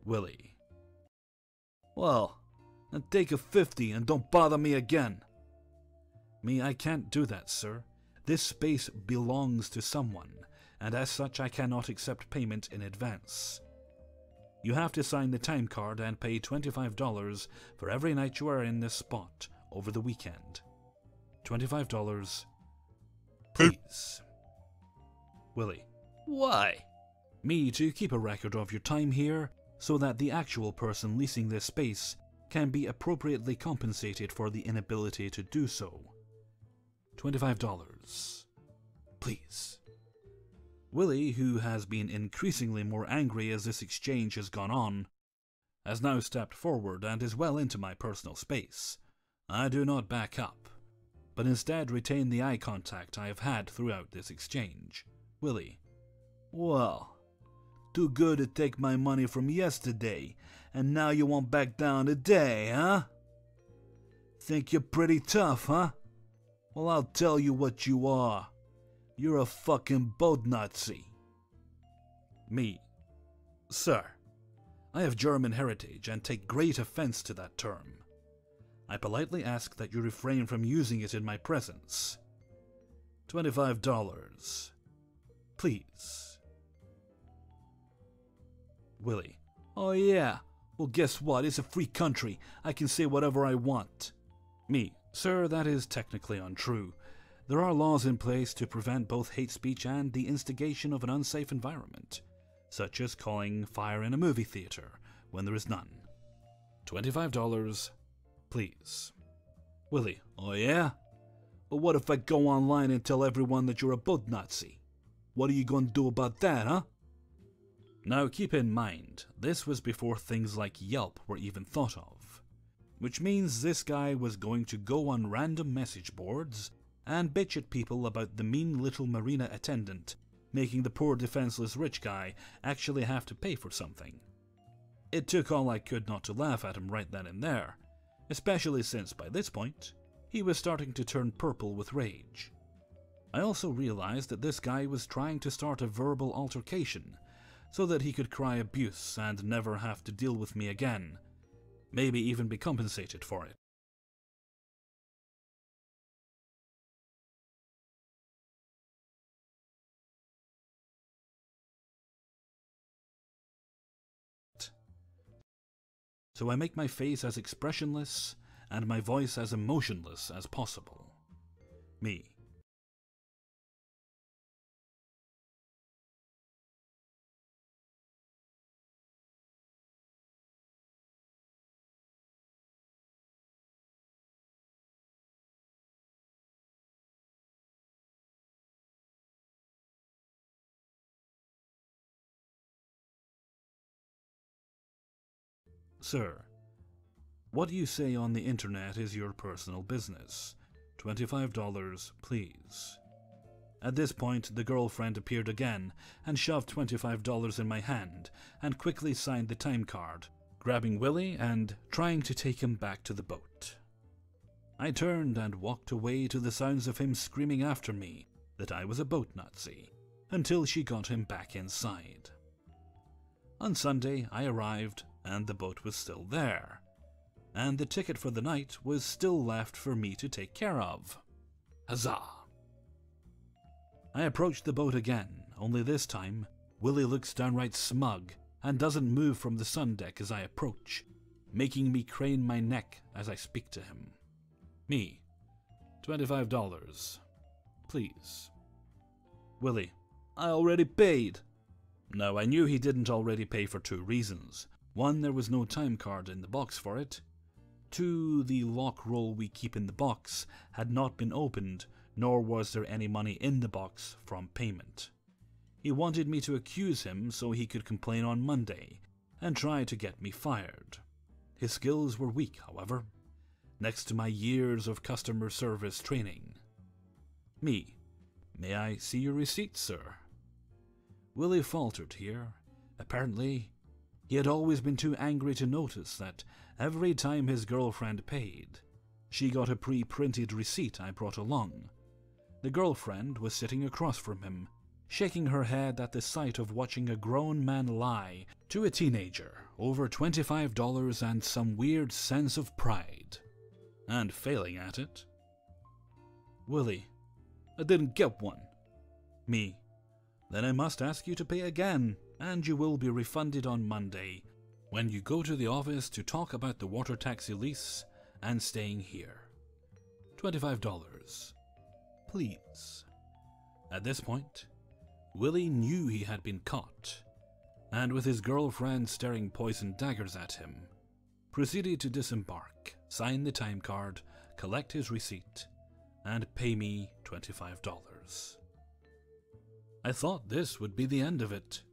Willie. Well, then take a 50 and don't bother me again. Me, I can't do that, sir. This space belongs to someone, and as such I cannot accept payment in advance. You have to sign the time card and pay $25 for every night you are in this spot over the weekend. $25, please. Willie. Why? Me to keep a record of your time here so that the actual person leasing this space can be appropriately compensated for the inability to do so. $25. Please. Willie, who has been increasingly more angry as this exchange has gone on, has now stepped forward and is well into my personal space. I do not back up, but instead retain the eye contact I have had throughout this exchange. Willie: well, too good to take my money from yesterday, and now you won't back down today, huh? Think you're pretty tough, huh? Well, I'll tell you what you are. You're a fucking boat Nazi. Me: sir, I have German heritage and take great offense to that term. I politely ask that you refrain from using it in my presence. $25. Please. Willie: oh yeah, well guess what, it's a free country, I can say whatever I want. Me: sir, that is technically untrue. There are laws in place to prevent both hate speech and the instigation of an unsafe environment, such as calling fire in a movie theater when there is none. $25. Please. Willie: oh yeah? But what if I go online and tell everyone that you're a boat Nazi? What are you going to do about that, huh? Now keep in mind, this was before things like Yelp were even thought of, which means this guy was going to go on random message boards and bitch at people about the mean little marina attendant making the poor defenseless rich guy actually have to pay for something. It took all I could not to laugh at him right then and there, especially since by this point he was starting to turn purple with rage. I also realized that this guy was trying to start a verbal altercation so that he could cry abuse and never have to deal with me again, maybe even be compensated for it. So I make my face as expressionless and my voice as emotionless as possible. Me: sir, what you say on the internet is your personal business. $25, please. At this point, the girlfriend appeared again and shoved $25 in my hand and quickly signed the time card, grabbing Willie and trying to take him back to the boat. I turned and walked away to the sounds of him screaming after me that I was a boat Nazi, until she got him back inside. On Sunday, I arrived and the boat was still there, and the ticket for the night was still left for me to take care of. Huzzah! I approached the boat again, only this time, Willie looks downright smug and doesn't move from the sun deck as I approach, making me crane my neck as I speak to him. Me: $25. Please. Willie: I already paid. Now, I knew he didn't already pay for two reasons. One, there was no time card in the box for it. Two, the lock roll we keep in the box had not been opened, nor was there any money in the box from payment. He wanted me to accuse him so he could complain on Monday and try to get me fired. His skills were weak, however, next to my years of customer service training. Me: may I see your receipt, sir? Willie faltered here. Apparently, he had always been too angry to notice that every time his girlfriend paid, she got a pre-printed receipt I brought along. The girlfriend was sitting across from him, shaking her head at the sight of watching a grown man lie to a teenager over $25 and some weird sense of pride, and failing at it. Willie: I didn't get one. Me: then I must ask you to pay again, and you will be refunded on Monday when you go to the office to talk about the water taxi lease and staying here. $25. Please. At this point, Willie knew he had been caught, and with his girlfriend staring poisoned daggers at him, proceeded to disembark, sign the time card, collect his receipt, and pay me $25. I thought this would be the end of it.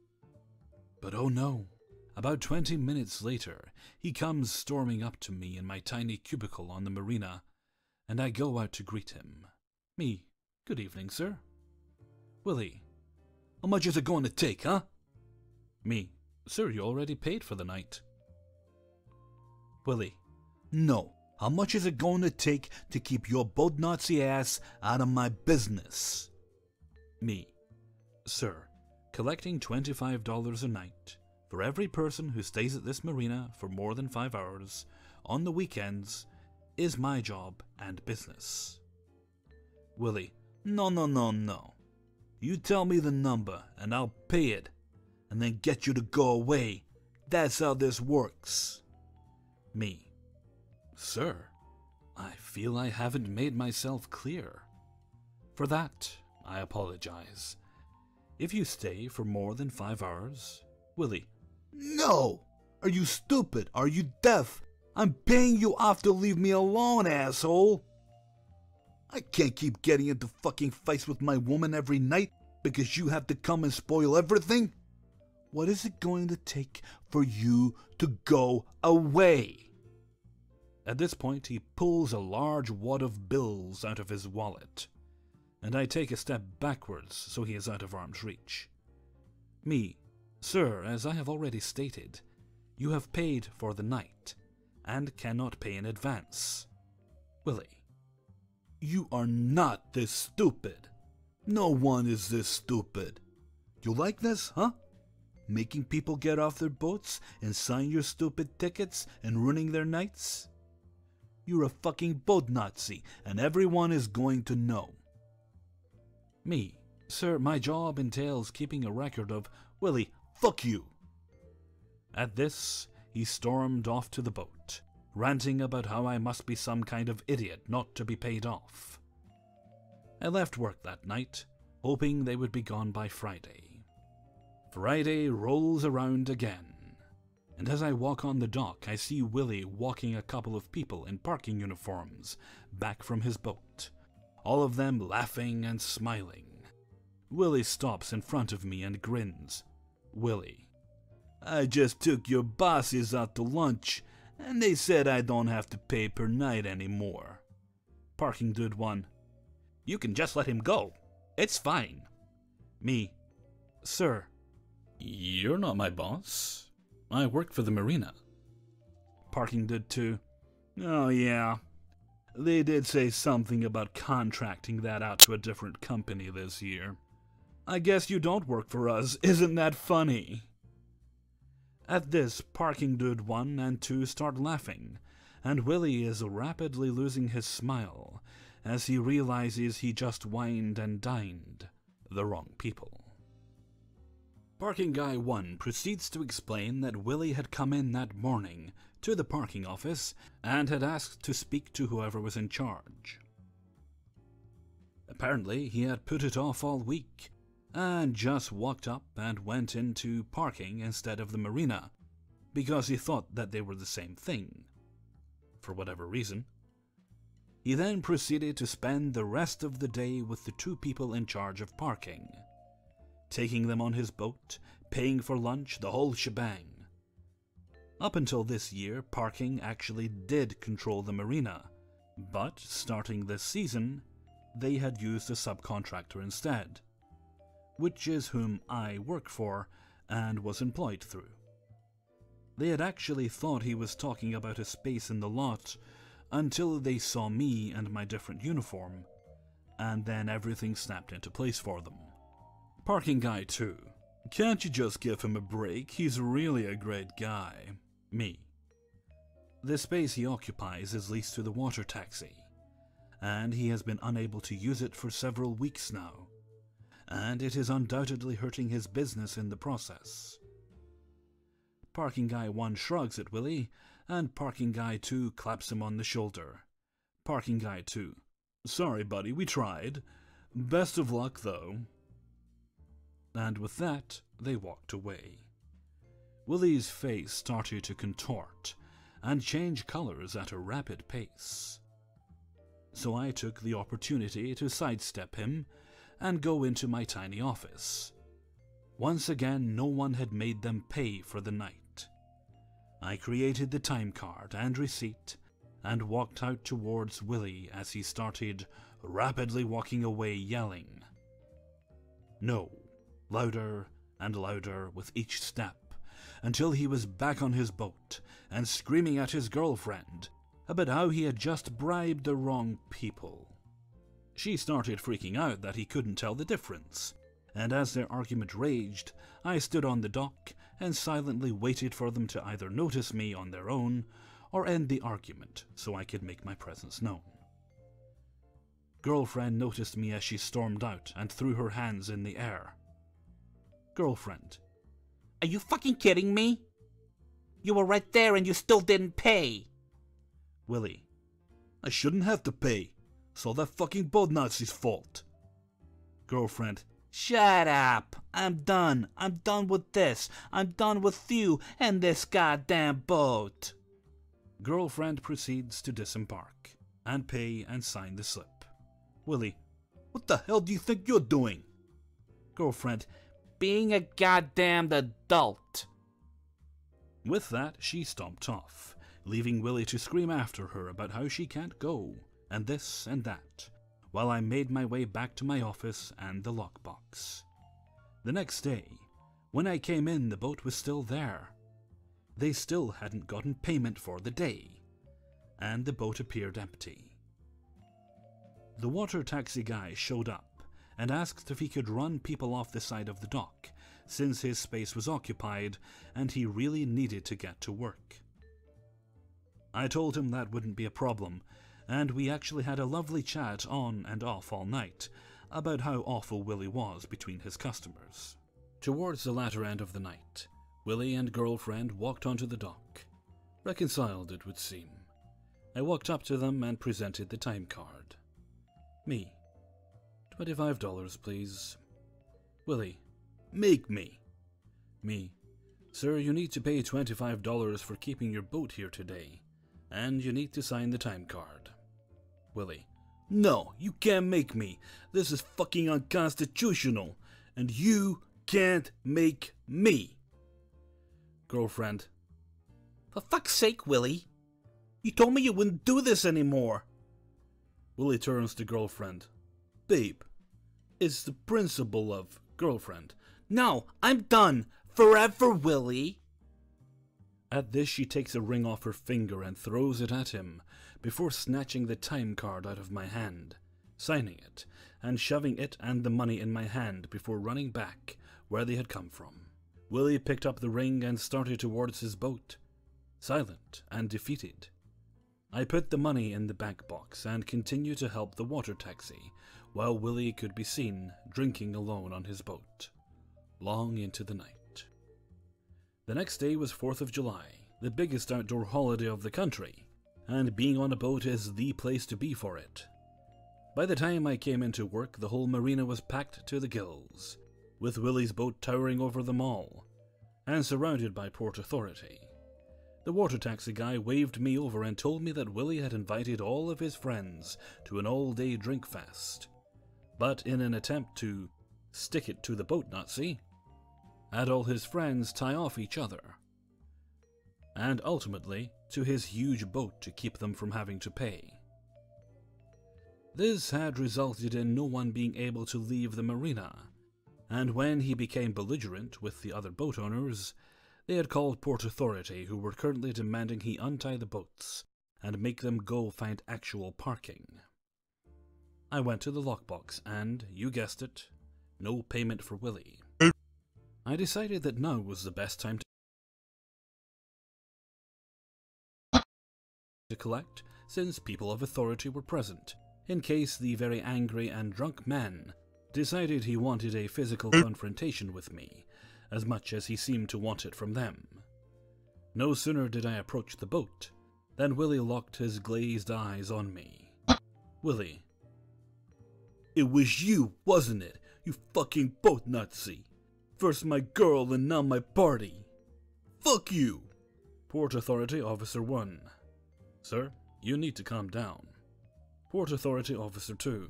But oh no. About 20 minutes later, he comes storming up to me in my tiny cubicle on the marina, and I go out to greet him. Me, good evening, sir. Willie, how much is it going to take, huh? Me, sir, you already paid for the night. Willie, no, how much is it going to take to keep your boat Nazi ass out of my business? Me, sir, collecting $25 a night for every person who stays at this marina for more than 5 hours on the weekends is my job and business. Willie, no. You tell me the number and I'll pay it and then get you to go away. That's how this works. Me, sir, I feel I haven't made myself clear. For that, I apologize. If you stay for more than 5 hours, Willie. No! Are you stupid? Are you deaf? I'm paying you off to leave me alone, asshole! I can't keep getting into fucking fights with my woman every night because you have to come and spoil everything. What is it going to take for you to go away? At this point, he pulls a large wad of bills out of his wallet, and I take a step backwards so he is out of arm's reach. Me, sir, as I have already stated, you have paid for the night, and cannot pay in advance. Willie, you are not this stupid. No one is this stupid. You like this, huh? Making people get off their boats and sign your stupid tickets and ruining their nights? You're a fucking boat Nazi, and everyone is going to know. Me, sir, my job entails keeping a record of... Willie, fuck you. At this, he stormed off to the boat, ranting about how I must be some kind of idiot not to be paid off. I left work that night, hoping they would be gone by Friday. Friday rolls around again, and as I walk on the dock, I see Willie walking a couple of people in parking uniforms back from his boat, all of them laughing and smiling. Willie stops in front of me and grins. Willie, I just took your bosses out to lunch, and they said I don't have to pay per night anymore. Parking dude 1, you can just let him go. It's fine. Me, sir, you're not my boss. I work for the marina. Parking dude 2, oh yeah. They did say something about contracting that out to a different company this year. I guess you don't work for us, isn't that funny? At this, parking dude 1 and 2 start laughing, and Willie is rapidly losing his smile as he realizes he just wined and dined the wrong people. Parking guy 1 proceeds to explain that Willie had come in that morning to the parking office and had asked to speak to whoever was in charge. Apparently, he had put it off all week and just walked up and went into parking instead of the marina because he thought that they were the same thing, for whatever reason. He then proceeded to spend the rest of the day with the 2 people in charge of parking, taking them on his boat, paying for lunch, the whole shebang. Up until this year, parking actually did control the marina, but starting this season, they had used a subcontractor instead, which is whom I work for and was employed through. They had actually thought he was talking about a space in the lot until they saw me and my different uniform, and then everything snapped into place for them. Parking guy 2, can't you just give him a break? He's really a great guy. Me, the space he occupies is leased to the water taxi, and he has been unable to use it for several weeks now, and it is undoubtedly hurting his business in the process. Parking guy 1 shrugs at Willie, and parking guy 2 claps him on the shoulder. Parking guy 2, sorry buddy, we tried. Best of luck though. And with that, they walked away. Willie's face started to contort and change colors at a rapid pace. So I took the opportunity to sidestep him and go into my tiny office. Once again, no one had made them pay for the night. I created the time card and receipt and walked out towards Willie as he started rapidly walking away yelling, "No," louder and louder with each step, until he was back on his boat and screaming at his girlfriend about how he had just bribed the wrong people. She started freaking out that he couldn't tell the difference, and as their argument raged, I stood on the dock and silently waited for them to either notice me on their own or end the argument so I could make my presence known. Girlfriend noticed me as she stormed out and threw her hands in the air. Girlfriend: Are you fucking kidding me? You were right there and you still didn't pay. Willie: I shouldn't have to pay. It's all that fucking boat Nazi's fault. Girlfriend: Shut up. I'm done. I'm done with this. I'm done with you and this goddamn boat. Girlfriend proceeds to disembark and pay and sign the slip. Willie: What the hell do you think you're doing? Girlfriend: Being a goddamn adult. With that, she stomped off, leaving Willie to scream after her about how she can't go, and this and that, while I made my way back to my office and the lockbox. The next day, when I came in, the boat was still there. They still hadn't gotten payment for the day, and the boat appeared empty. The water taxi guy showed up and asked if he could run people off the side of the dock, since his space was occupied and he really needed to get to work. I told him that wouldn't be a problem, and we actually had a lovely chat on and off all night about how awful Willie was between his customers. Towards the latter end of the night, Willie and girlfriend walked onto the dock. Reconciled, it would seem. I walked up to them and presented the time card. Me: $25, please. Willie: Make me. Me: Sir, you need to pay $25 for keeping your boat here today, and you need to sign the time card. Willie: No, you can't make me. This is fucking unconstitutional, and you can't make me. Girlfriend: For fuck's sake, Willie. You told me you wouldn't do this anymore. Willie turns to girlfriend. Babe, it's the principle of girlfriend. No, I'm done. Forever, Willie. At this, she takes a ring off her finger and throws it at him, before snatching the time card out of my hand, signing it, and shoving it and the money in my hand before running back where they had come from. Willie picked up the ring and started towards his boat, silent and defeated. I put the money in the bank box and continued to help the water taxi, while Willie could be seen drinking alone on his boat, long into the night. The next day was 4th of July, the biggest outdoor holiday of the country, and being on a boat is the place to be for it. By the time I came into work, the whole marina was packed to the gills, with Willie's boat towering over them all, and surrounded by Port Authority. The water taxi guy waved me over and told me that Willie had invited all of his friends to an all-day drink fest, but in an attempt to stick it to the boat Nazi, had all his friends tie off each other, and ultimately to his huge boat to keep them from having to pay. This had resulted in no one being able to leave the marina, and when he became belligerent with the other boat owners, they had called Port Authority, who were currently demanding he untie the boats and make them go find actual parking. I went to the lockbox and, you guessed it, no payment for Willie. I decided that now was the best time to collect, since people of authority were present, in case the very angry and drunk man decided he wanted a physical confrontation with me, as much as he seemed to want it from them. No sooner did I approach the boat than Willie locked his glazed eyes on me. Willie: It was you, wasn't it? You fucking boat Nazi. First my girl and now my party. Fuck you! Port Authority Officer 1. Sir, you need to calm down. Port Authority Officer 2.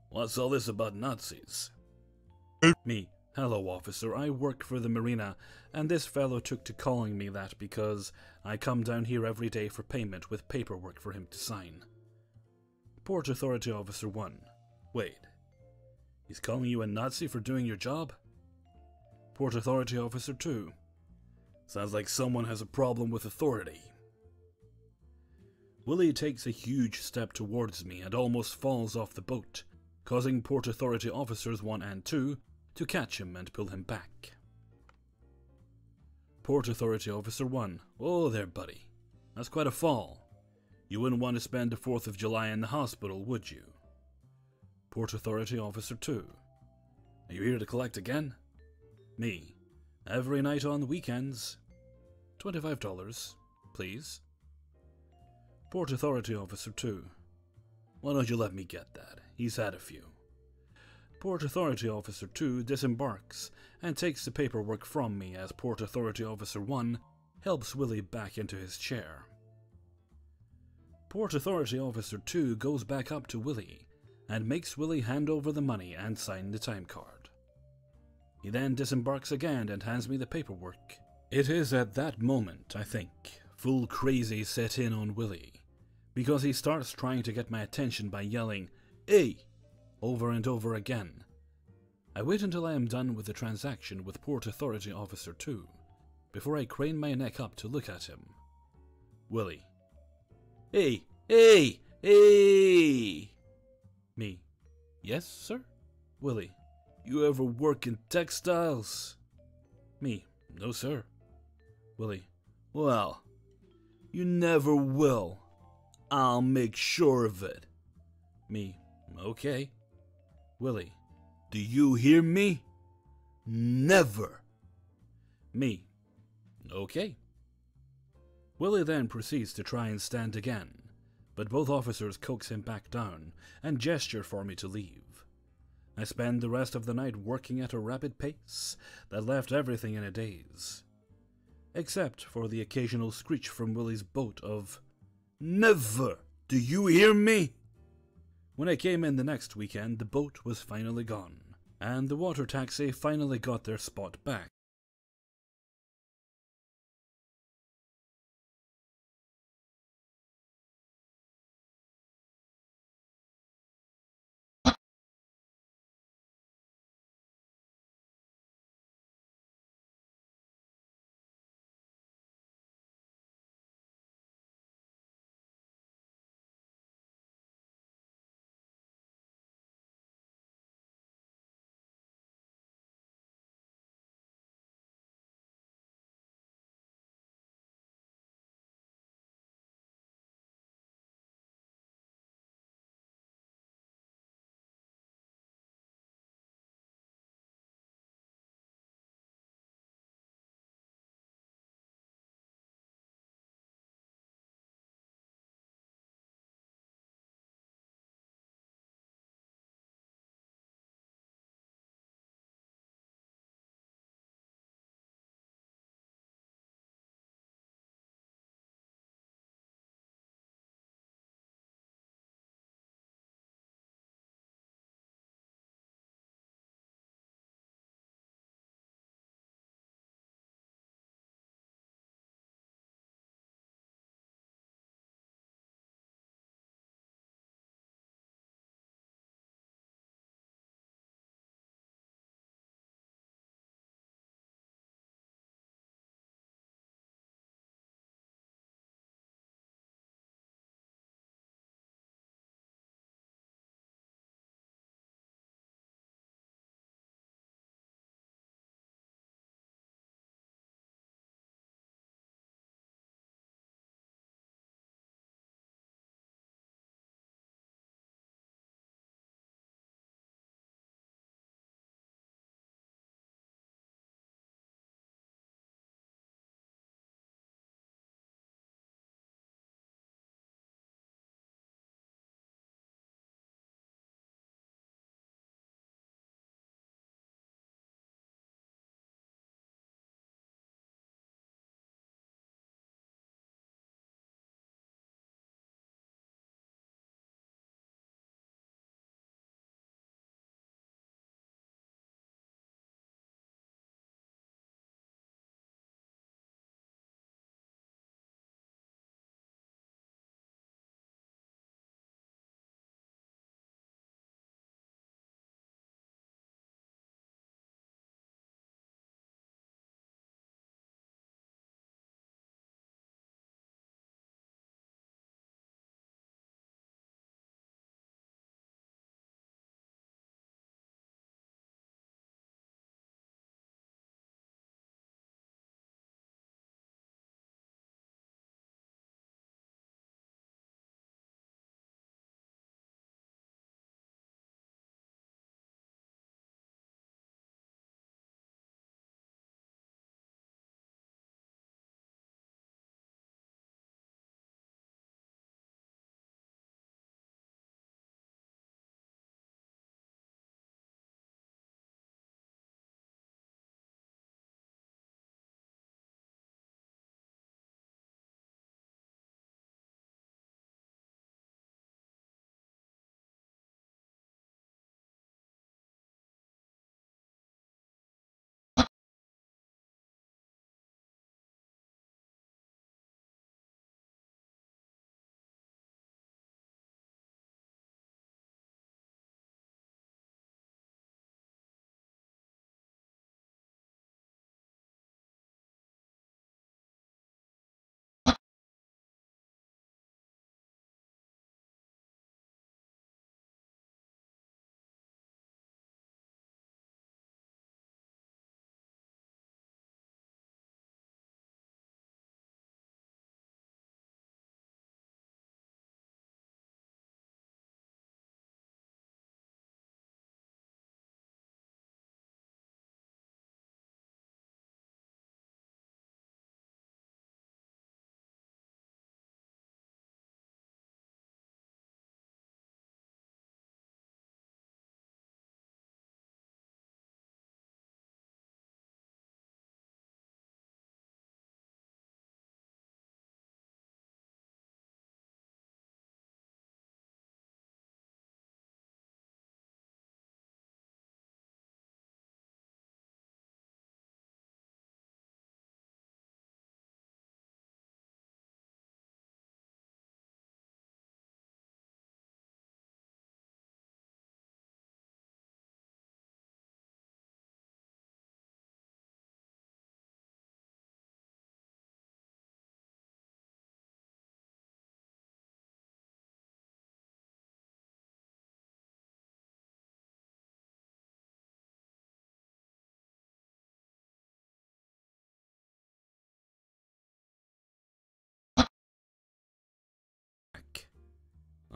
What's all this about Nazis? Me. Hello, officer. I work for the marina, and this fellow took to calling me that because I come down here every day for payment with paperwork for him to sign. Port Authority Officer 1. Wait. He's calling you a Nazi for doing your job? Port Authority Officer 2. Sounds like someone has a problem with authority. Willie takes a huge step towards me and almost falls off the boat, causing Port Authority Officers 1 and 2 to catch him and pull him back. Port Authority Officer 1. Oh there, buddy. That's quite a fall. You wouldn't want to spend the 4th of July in the hospital, would you? Port Authority Officer 2. Are you here to collect again? Me. Every night on weekends. $25, please. Port Authority Officer 2. Why don't you let me get that? He's had a few. Port Authority Officer 2 disembarks and takes the paperwork from me as Port Authority Officer 1 helps Willie back into his chair. Port Authority Officer 2 goes back up to Willie and makes Willie hand over the money and sign the time card. He then disembarks again and hands me the paperwork. It is at that moment, I think, full crazy set in on Willie, because he starts trying to get my attention by yelling, "Hey!" over and over again. I wait until I am done with the transaction with Port Authority Officer 2, before I crane my neck up to look at him. Willie. Hey! Hey! Hey! Me. Yes, sir? Willie. You ever work in textiles? Me. No, sir. Willie. Well, you never will. I'll make sure of it. Me. Okay. Willie. Do you hear me? Never. Me. Okay. Willie then proceeds to try and stand again, but both officers coax him back down and gesture for me to leave. I spend the rest of the night working at a rapid pace that left everything in a daze, except for the occasional screech from Willie's boat of, "Never! Do you hear me?" When I came in the next weekend, the boat was finally gone, and the water taxi finally got their spot back.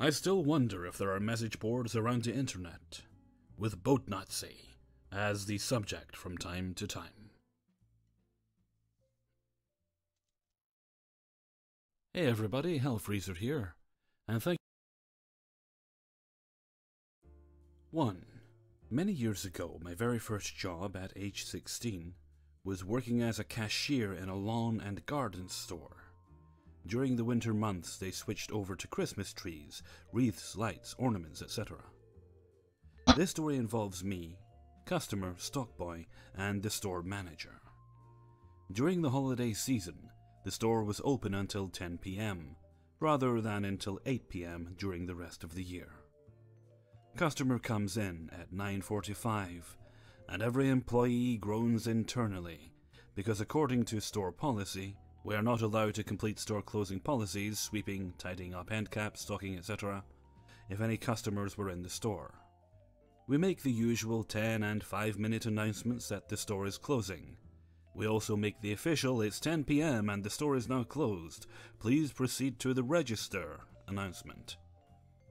I still wonder if there are message boards around the internet with Boat Nazi as the subject from time to time. Hey everybody, Hellfreezer here, and thank you. 1. Many years ago, my very first job at age 16 was working as a cashier in a lawn and garden store. During the winter months, they switched over to Christmas trees, wreaths, lights, ornaments, etc. This story involves me, customer, stock boy, and the store manager. During the holiday season, the store was open until 10 p.m., rather than until 8 p.m. during the rest of the year. Customer comes in at 9:45, and every employee groans internally, because according to store policy, we are not allowed to complete store closing policies, sweeping, tidying up end caps, stocking, etc., if any customers were in the store. We make the usual 10 and 5-minute announcements that the store is closing. We also make the official "It's 10 p.m. and the store is now closed. Please proceed to the register" announcement.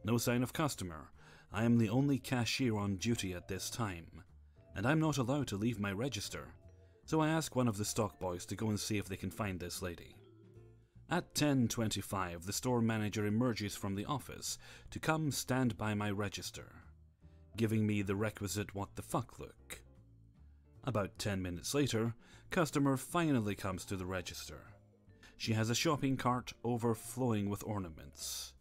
No sign of customer. I am the only cashier on duty at this time, and I'm not allowed to leave my register, so I ask one of the stock boys to go and see if they can find this lady. At 10:25, the store manager emerges from the office to come stand by my register, giving me the requisite what the fuck look. About 10 minutes later, customer finally comes to the register. She has a shopping cart overflowing with ornaments,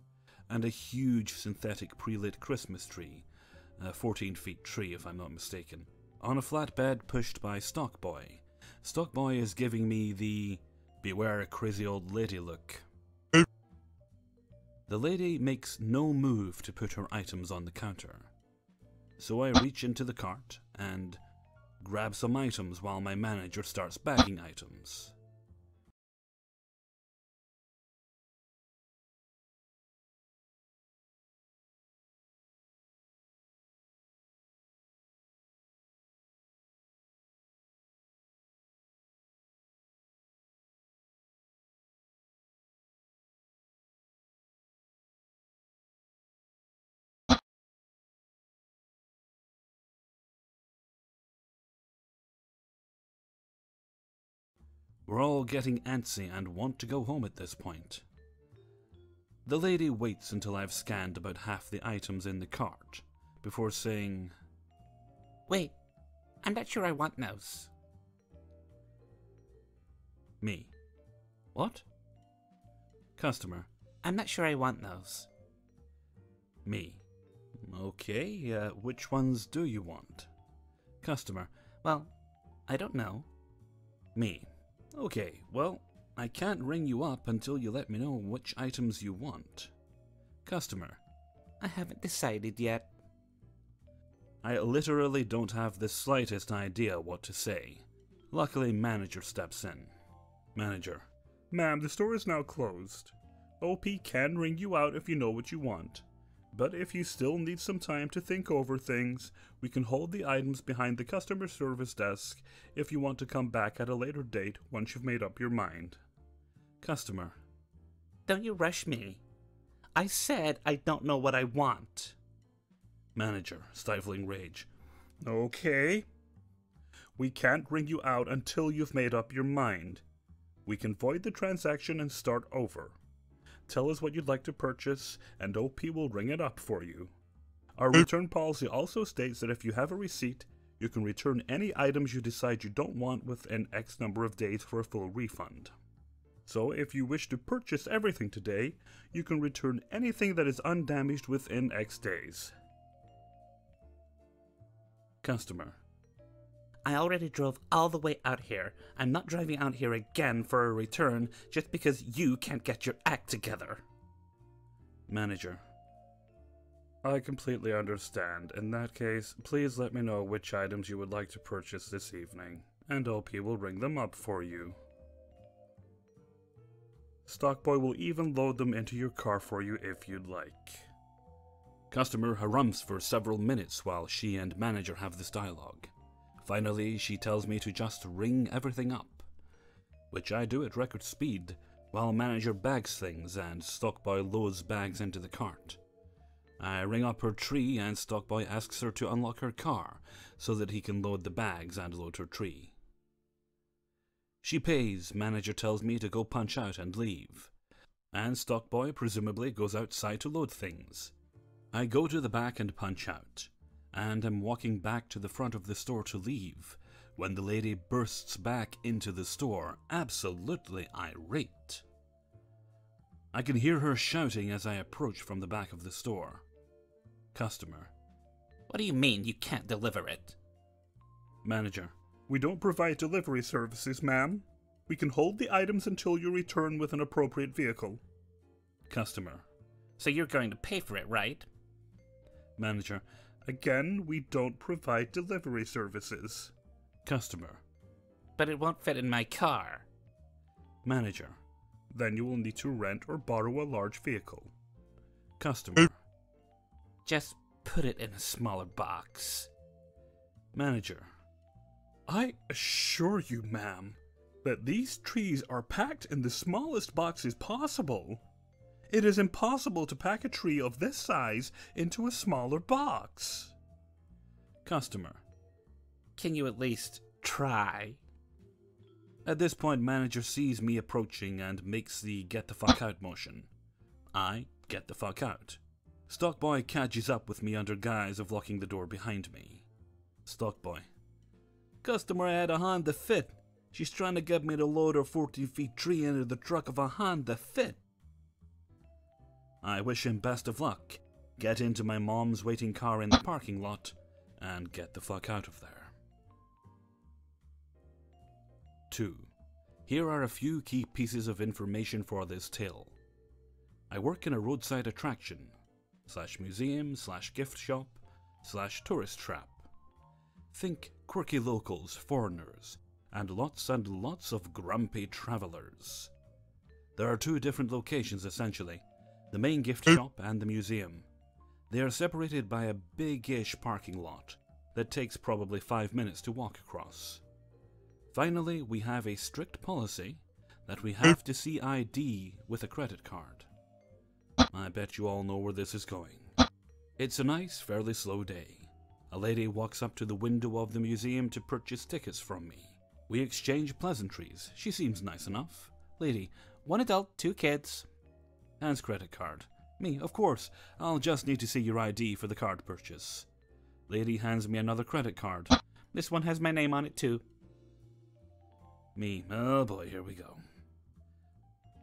and a huge synthetic pre-lit Christmas tree, a 14-feet tree if I'm not mistaken, on a flatbed pushed by Stock Boy. Stock Boy is giving me the "beware crazy old lady" look. The lady makes no move to put her items on the counter, so I reach into the cart and grab some items while my manager starts bagging items. We're all getting antsy and want to go home at this point. The lady waits until I've scanned about half the items in the cart before saying, Wait, I'm not sure I want those. Me. What? Customer. I'm not sure I want those. Me. Okay, which ones do you want? Customer. Well, I don't know. Me. Okay, well, I can't ring you up until you let me know which items you want. Customer. I haven't decided yet. I literally don't have the slightest idea what to say. Luckily, manager steps in. Manager. Ma'am, the store is now closed. OP can ring you out if you know what you want. But if you still need some time to think over things, we can hold the items behind the customer service desk if you want to come back at a later date once you've made up your mind. Customer. Don't you rush me. I said I don't know what I want. Manager, stifling rage. Okay. We can't ring you out until you've made up your mind. We can void the transaction and start over. Tell us what you'd like to purchase, and OP will ring it up for you. Our return policy also states that if you have a receipt, you can return any items you decide you don't want within X number of days for a full refund. So if you wish to purchase everything today, you can return anything that is undamaged within X days. Customer. I already drove all the way out here. I'm not driving out here again for a return just because you can't get your act together. Manager. I completely understand. In that case, please let me know which items you would like to purchase this evening, and OP will ring them up for you. Stockboy will even load them into your car for you if you'd like. Customer harums for several minutes while she and manager have this dialogue. Finally, she tells me to just ring everything up, which I do at record speed, while manager bags things and Stockboy loads bags into the cart. I ring up her tree and Stockboy asks her to unlock her car so that he can load the bags and load her tree. She pays, manager tells me to go punch out and leave, and Stockboy presumably goes outside to load things. I go to the back and punch out, and am walking back to the front of the store to leave when the lady bursts back into the store, absolutely irate. I can hear her shouting as I approach from the back of the store. Customer. What do you mean you can't deliver it? Manager. We don't provide delivery services, ma'am. We can hold the items until you return with an appropriate vehicle. Customer. So you're going to pay for it, right? Manager. Again, we don't provide delivery services. Customer. But it won't fit in my car. Manager. Then you will need to rent or borrow a large vehicle. Customer. Just put it in a smaller box. Manager. I assure you, ma'am, that these trees are packed in the smallest boxes possible. It is impossible to pack a tree of this size into a smaller box. Customer. Can you at least try? At this point, manager sees me approaching and makes the get the fuck out motion. I get the fuck out. Stockboy catches up with me under guise of locking the door behind me. Stockboy. Customer had a Honda Fit. She's trying to get me to load her 14-feet tree into the truck of a Honda Fit. I wish him best of luck, get into my mom's waiting car in the parking lot, and get the fuck out of there. 2. Here are a few key pieces of information for this tale. I work in a roadside attraction, /museum, /gift shop, /tourist trap. Think quirky locals, foreigners, and lots of grumpy travelers. There are 2 different locations essentially, the main gift shop and the museum. They are separated by a big-ish parking lot that takes probably 5 minutes to walk across. Finally, we have a strict policy that we have to see ID with a credit card. I bet you all know where this is going. It's a nice, fairly slow day. A lady walks up to the window of the museum to purchase tickets from me. We exchange pleasantries. She seems nice enough. Lady, 1 adult, 2 kids. hands credit card. Me, of course. I'll just need to see your ID for the card purchase. Lady hands me another credit card. This one has my name on it too. Me, oh boy, here we go.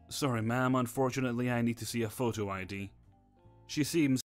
Sorry, ma'am, unfortunately I need to see a photo ID. She seems